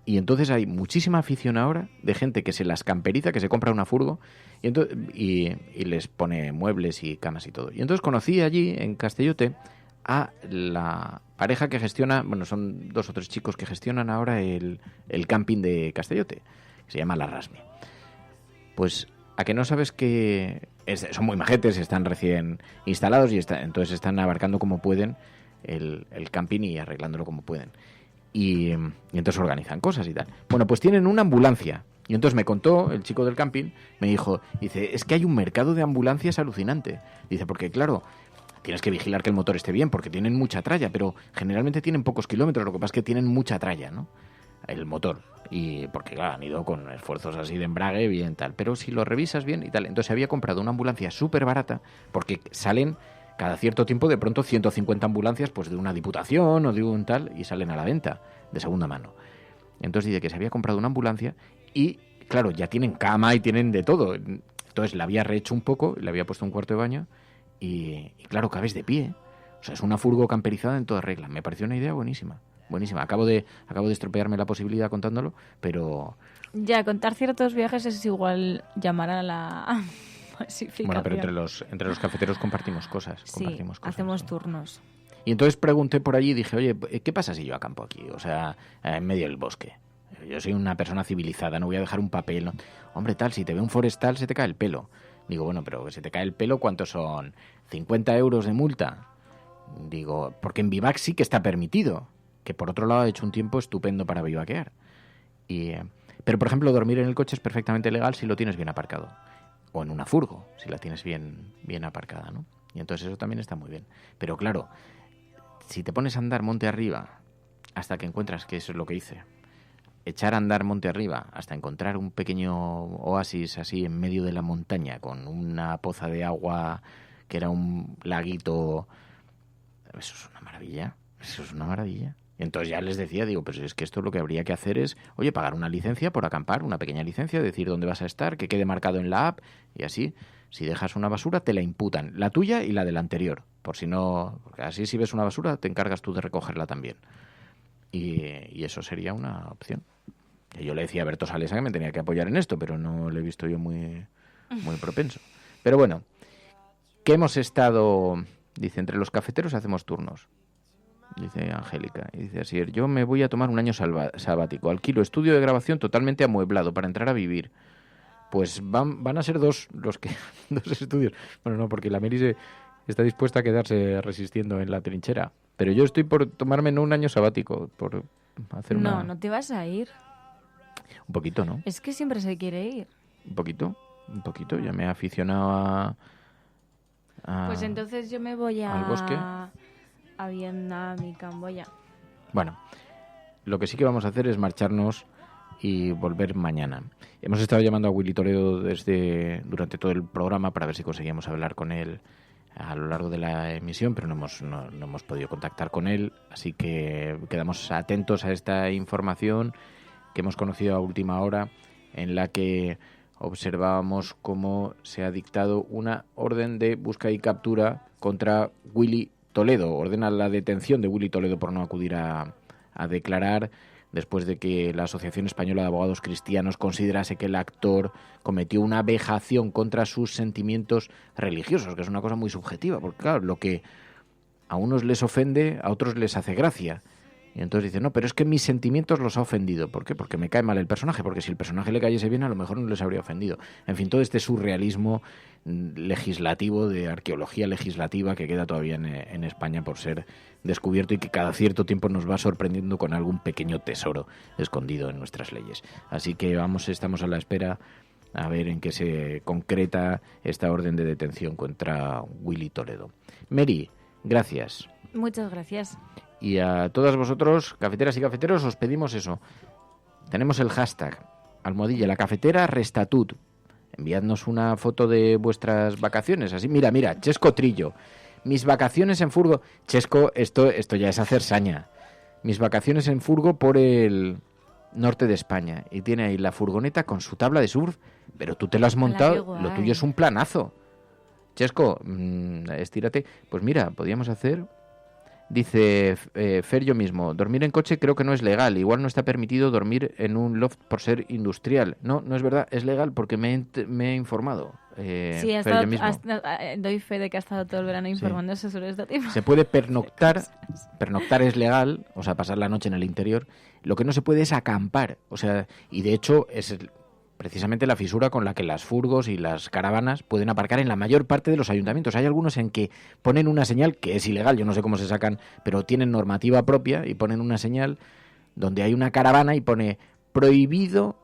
S10: Y entonces hay muchísima afición ahora de gente que se las camperiza, que se compra una furgo y les pone muebles y camas y todo. Y entonces conocí allí, en Castellote, a la pareja que gestiona, bueno, son 2 o 3 chicos que gestionan ahora el camping de Castellote, que se llama La Rasmi. Pues, ¿a que no sabes que son muy majetes, están recién instalados y entonces están abarcando como pueden el camping y arreglándolo como pueden? Y entonces organizan cosas y tal. Bueno, pues tienen una ambulancia. Y entonces me contó el chico del camping, me dijo, dice, es que hay un mercado de ambulancias alucinante. Dice, porque claro, tienes que vigilar que el motor esté bien, porque tienen mucha tralla, pero generalmente tienen pocos kilómetros, lo que pasa es que tienen mucha tralla, ¿no? El motor. Y porque claro, han ido con esfuerzos así de embrague, bien tal. Pero si lo revisas bien y tal. Entonces había comprado una ambulancia súper barata, porque salen cada cierto tiempo de pronto 150 ambulancias pues de una diputación o de un tal y salen a la venta de segunda mano. Entonces dice que se había comprado una ambulancia y claro, ya tienen cama y tienen de todo. Entonces la había rehecho un poco, le había puesto un cuarto de baño y claro, cabes de pie. O sea, es una furgo camperizada en toda regla. Me pareció una idea buenísima. Buenísima. Acabo de estropearme la posibilidad contándolo, pero...
S12: Ya, contar ciertos viajes es igual llamar a la...
S10: Bueno, pero entre los cafeteros compartimos cosas.
S12: Sí, hacemos turnos.
S10: Y entonces pregunté por allí y dije, oye, ¿qué pasa si yo acampo aquí? O sea, en medio del bosque. Yo soy una persona civilizada, no voy a dejar un papel. ¿No? Hombre, tal, si te ve un forestal se te cae el pelo. Digo, bueno, pero que se te cae el pelo, ¿cuántos son? ¿50 euros de multa? Digo, porque en Vivac sí que está permitido. Que por otro lado ha hecho un tiempo estupendo para vivaquear. Pero, por ejemplo, dormir en el coche es perfectamente legal si lo tienes bien aparcado. O en una furgo, si la tienes bien aparcada, ¿no? Y entonces eso también está muy bien. Pero claro, si te pones a andar monte arriba hasta que encuentras, que eso es lo que hice, echar a andar monte arriba hasta encontrar un pequeño oasis así en medio de la montaña con una poza de agua que era un laguito, eso es una maravilla, eso es una maravilla. Entonces ya les decía, digo, pues es que esto lo que habría que hacer es, oye, pagar una licencia por acampar, una pequeña licencia, decir dónde vas a estar, que quede marcado en la app y así, si dejas una basura te la imputan, la tuya y la del anterior, por si no, porque así si ves una basura te encargas tú de recogerla también. Y eso sería una opción. Y yo le decía a Berto Salesa que me tenía que apoyar en esto, pero no le he visto yo muy propenso. Pero bueno, que hemos estado, dice, entre los cafeteros hacemos turnos. Dice Angélica, y dice así, yo me voy a tomar un año sabático, alquilo estudio de grabación totalmente amueblado para entrar a vivir. Pues van a ser dos estudios. Bueno, no, porque la Mary está dispuesta a quedarse resistiendo en la trinchera. Pero yo estoy por tomarme no un año sabático, por hacer una...
S12: No te vas a ir.
S10: Un poquito, ¿no?
S12: Es que siempre se quiere ir.
S10: Un poquito. Ya me he aficionado a
S12: pues entonces yo me voy
S10: al bosque.
S12: A Vietnam y Camboya.
S10: Bueno, lo que sí que vamos a hacer es marcharnos y volver mañana. Hemos estado llamando a Willy Toledo durante todo el programa para ver si conseguíamos hablar con él a lo largo de la emisión, pero no hemos podido contactar con él, así que quedamos atentos a esta información que hemos conocido a última hora, en la que observábamos cómo se ha dictado una orden de busca y captura contra Willy Toledo. Ordena la detención de Willy Toledo por no acudir a declarar después de que la Asociación Española de Abogados Cristianos considerase que el actor cometió una vejación contra sus sentimientos religiosos, que es una cosa muy subjetiva, porque claro, lo que a unos les ofende, a otros les hace gracia. Y entonces dice, no, pero es que mis sentimientos los ha ofendido. ¿Por qué? Porque me cae mal el personaje, porque si el personaje le cayese bien, a lo mejor no les habría ofendido. En fin, todo este surrealismo legislativo, de arqueología legislativa, que queda todavía en España por ser descubierto y que cada cierto tiempo nos va sorprendiendo con algún pequeño tesoro escondido en nuestras leyes. Así que estamos a la espera a ver en qué se concreta esta orden de detención contra Willy Toledo. Mary, gracias.
S12: Muchas gracias.
S10: Y a todas vosotros, cafeteras y cafeteros, os pedimos eso. Tenemos el hashtag, ¡la cafetera restatut! Enviadnos una foto de vuestras vacaciones. Así, mira, Chesco Trillo. Mis vacaciones en furgo. Chesco, esto ya es hacer saña. Mis vacaciones en furgo por el norte de España. Y tiene ahí la furgoneta con su tabla de surf. Pero tú te lo has montado, lo tuyo es un planazo. Chesco, estírate. Pues mira, podríamos hacer Dice Fer, yo mismo, dormir en coche creo que no es legal. Igual no está permitido dormir en un loft por ser industrial. No es verdad, es legal porque me he informado.
S12: Sí, doy fe de que ha estado todo el verano informándose sobre este tema.
S10: Se puede pernoctar. Pernoctar es legal, o sea, pasar la noche en el interior. Lo que no se puede es acampar. O sea, y de hecho es precisamente la fisura con la que las furgos y las caravanas pueden aparcar en la mayor parte de los ayuntamientos. Hay algunos en que ponen una señal, que es ilegal, yo no sé cómo se sacan, pero tienen normativa propia y ponen una señal donde hay una caravana y pone prohibido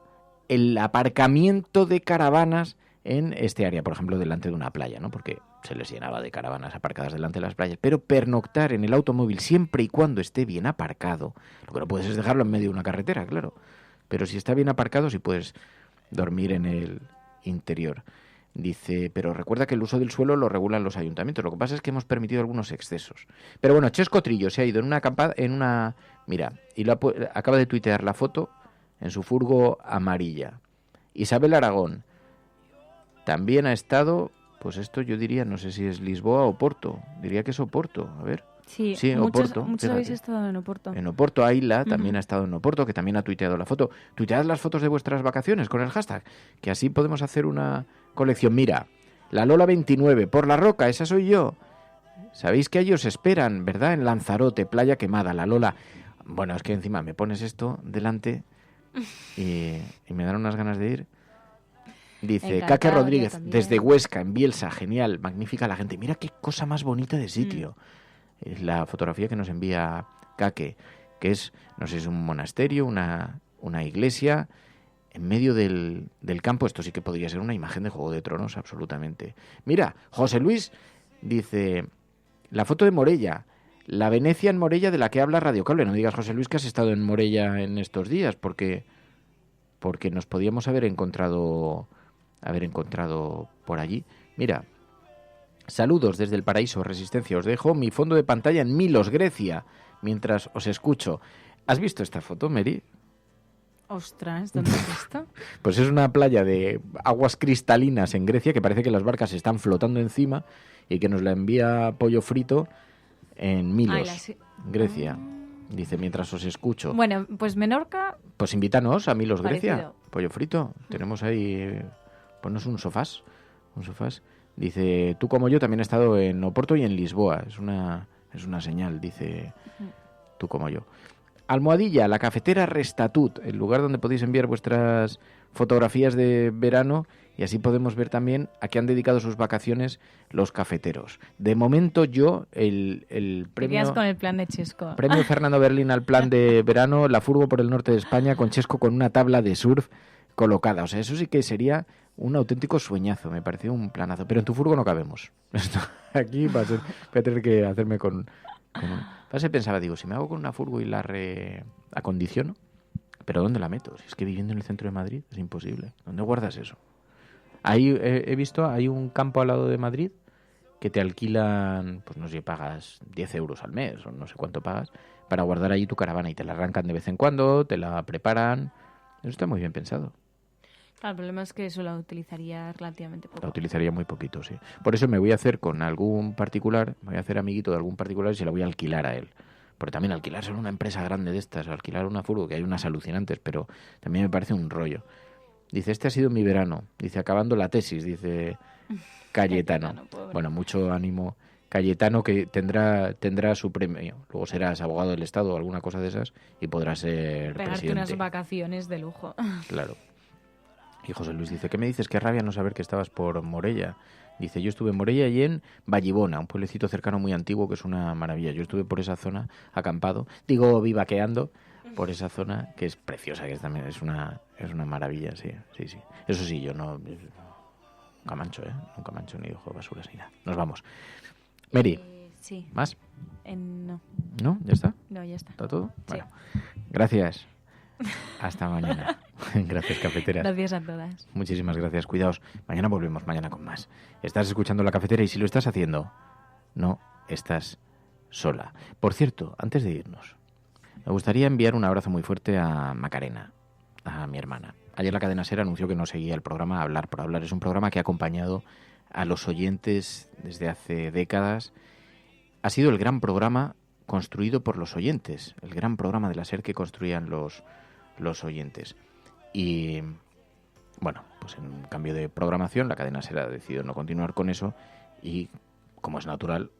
S10: el aparcamiento de caravanas en este área, por ejemplo, delante de una playa, ¿no? Porque se les llenaba de caravanas aparcadas delante de las playas. Pero pernoctar en el automóvil siempre y cuando esté bien aparcado, lo que no puedes es dejarlo en medio de una carretera, claro. Pero si está bien aparcado, sí puedes dormir en el interior. Dice, pero recuerda que el uso del suelo lo regulan los ayuntamientos. Lo que pasa es que hemos permitido algunos excesos. Pero bueno, Chesco Trillo se ha ido en una acampada, mira, y acaba de tuitear la foto en su furgo amarilla. Isabel Aragón también ha estado, pues esto yo diría, no sé si es Lisboa o Oporto. Diría que es Oporto, a ver.
S12: Sí,
S10: Oporto.
S12: Muchos habéis estado en Oporto.
S10: En Oporto, Aila también ha estado en Oporto, que también ha tuiteado la foto. Tuitead las fotos de vuestras vacaciones con el hashtag, que así podemos hacer una colección. Mira, la Lola 29, por la Roca, esa soy yo. Sabéis que ellos esperan, ¿verdad? En Lanzarote, playa quemada, la Lola. Bueno, es que encima me pones esto delante y me dan unas ganas de ir. Dice Caque Rodríguez, desde Huesca, en Bielsa, genial, magnífica la gente. Mira qué cosa más bonita de sitio. Es la fotografía que nos envía Caque, que es, no sé si es un monasterio, una iglesia en medio del campo. Esto sí que podría ser una imagen de Juego de Tronos, absolutamente. Mira, José Luis dice, la foto de Morella, la Venecia en Morella de la que habla Radio Cable. No digas, José Luis, que has estado en Morella en estos días, porque nos podíamos haber encontrado por allí. Mira, saludos desde el paraíso, Resistencia. Os dejo mi fondo de pantalla en Milos, Grecia, mientras os escucho. ¿Has visto esta foto, Mary?
S12: Ostras, ¿dónde es esto?
S10: Pues es una playa de aguas cristalinas en Grecia, que parece que las barcas están flotando encima, y que nos la envía Pollo Frito en Milos, Grecia. Dice, mientras os escucho.
S12: Bueno, pues Menorca...
S10: Pues invítanos a Milos, Grecia.
S12: Parecido.
S10: Pollo Frito. Tenemos ahí... Ponnos un sofás. Dice, tú como yo también he estado en Oporto y en Lisboa. Es una señal, dice, tú como yo. Almohadilla, la cafetera Restatut, el lugar donde podéis enviar vuestras fotografías de verano, y así podemos ver también a qué han dedicado sus vacaciones los cafeteros. De momento yo, el premio...
S12: Te quedas con el plan de Chesco.
S10: Premio Fernando Berlín al plan de verano, la furgo por el norte de España, con Chesco con una tabla de surf colocada. O sea, eso sí que sería un auténtico sueñazo, me pareció un planazo. Pero en tu furgo no cabemos. Esto, aquí voy a tener que hacerme con pensaba, digo, si me hago con una furgo y la reacondiciono, ¿pero dónde la meto? Si es que viviendo en el centro de Madrid es imposible. ¿Dónde guardas eso? Ahí he visto, hay un campo al lado de Madrid que te alquilan, pues no sé, pagas 10 euros al mes o no sé cuánto pagas, para guardar ahí tu caravana, y te la arrancan de vez en cuando, te la preparan. Eso está muy bien pensado.
S12: Claro, el problema es que eso la utilizaría relativamente poco.
S10: La utilizaría muy poquito, sí. Por eso me voy a hacer con algún particular, me voy a hacer amiguito de algún particular y se la voy a alquilar a él. Porque también alquilarse en una empresa grande de estas, alquilar una furgo, que hay unas alucinantes, pero también me parece un rollo. Dice, este ha sido mi verano. Dice, acabando la tesis, dice Cayetano. Bueno, mucho ánimo. Cayetano, que tendrá su premio. Luego serás abogado del Estado o alguna cosa de esas y podrás ser
S12: pegarte
S10: presidente.
S12: Unas vacaciones de lujo.
S10: Claro. Y José Luis dice, ¿qué me dices? Qué rabia no saber que estabas por Morella. Dice, yo estuve en Morella y en Vallibona, un pueblecito cercano muy antiguo que es una maravilla. Yo estuve por esa zona acampado, vivaqueando por esa zona, que es preciosa, que también es una maravilla, sí. Eso sí, yo nunca mancho ni dejo basuras ni nada. Nos vamos. Mary,
S12: sí.
S10: ¿Más?
S12: No.
S10: ¿No? ¿Ya está?
S12: No, ya está.
S10: ¿Está todo?
S12: Sí.
S10: Bueno, gracias. Hasta mañana. Gracias, cafeteras.
S12: Gracias a todas.
S10: Muchísimas gracias. Cuidaos. Mañana volvemos, mañana con más. Estás escuchando La Cafetera y si lo estás haciendo, no estás sola. Por cierto, antes de irnos, me gustaría enviar un abrazo muy fuerte a Macarena, a mi hermana. Ayer la cadena SER anunció que no seguía el programa Hablar por Hablar. Es un programa que ha acompañado a los oyentes desde hace décadas. Ha sido el gran programa construido por los oyentes, el gran programa de la SER que construían los oyentes. Y bueno, pues en cambio de programación, la cadena SER ha decidido no continuar con eso y, como es natural,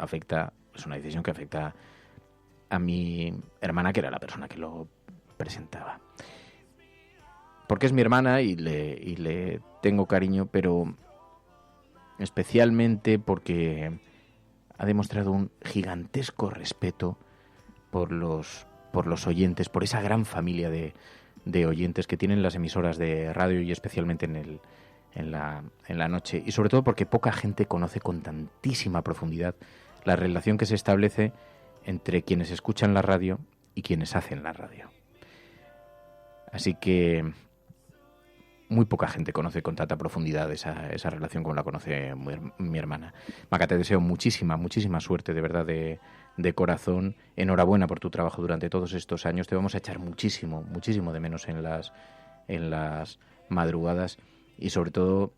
S10: es una decisión que afecta a mi hermana, que era la persona que lo presentaba. Porque es mi hermana y le tengo cariño, pero especialmente porque ha demostrado un gigantesco respeto por los oyentes, por esa gran familia de oyentes que tienen las emisoras de radio y especialmente en la noche. Y sobre todo porque poca gente conoce con tantísima profundidad la relación que se establece entre quienes escuchan la radio y quienes hacen la radio. Así que muy poca gente conoce con tanta profundidad esa relación como la conoce mi hermana. Maca, te deseo muchísima suerte, de verdad, de corazón. Enhorabuena por tu trabajo durante todos estos años. Te vamos a echar muchísimo de menos en las madrugadas y sobre todo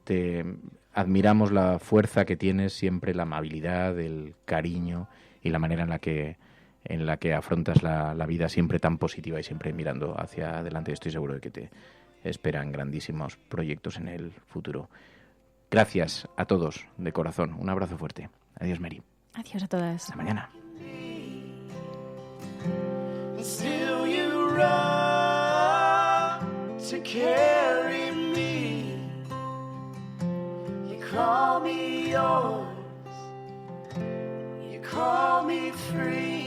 S10: te admiramos la fuerza que tienes siempre, la amabilidad, el cariño y la manera en la que afrontas la vida siempre tan positiva y siempre mirando hacia adelante. Estoy seguro de que te esperan grandísimos proyectos en el futuro. Gracias a todos de corazón. Un abrazo fuerte. Adiós, Mary.
S12: Adiós a todas.
S10: Hasta mañana.
S11: Still you run to carry me. You call me yours. You call me free.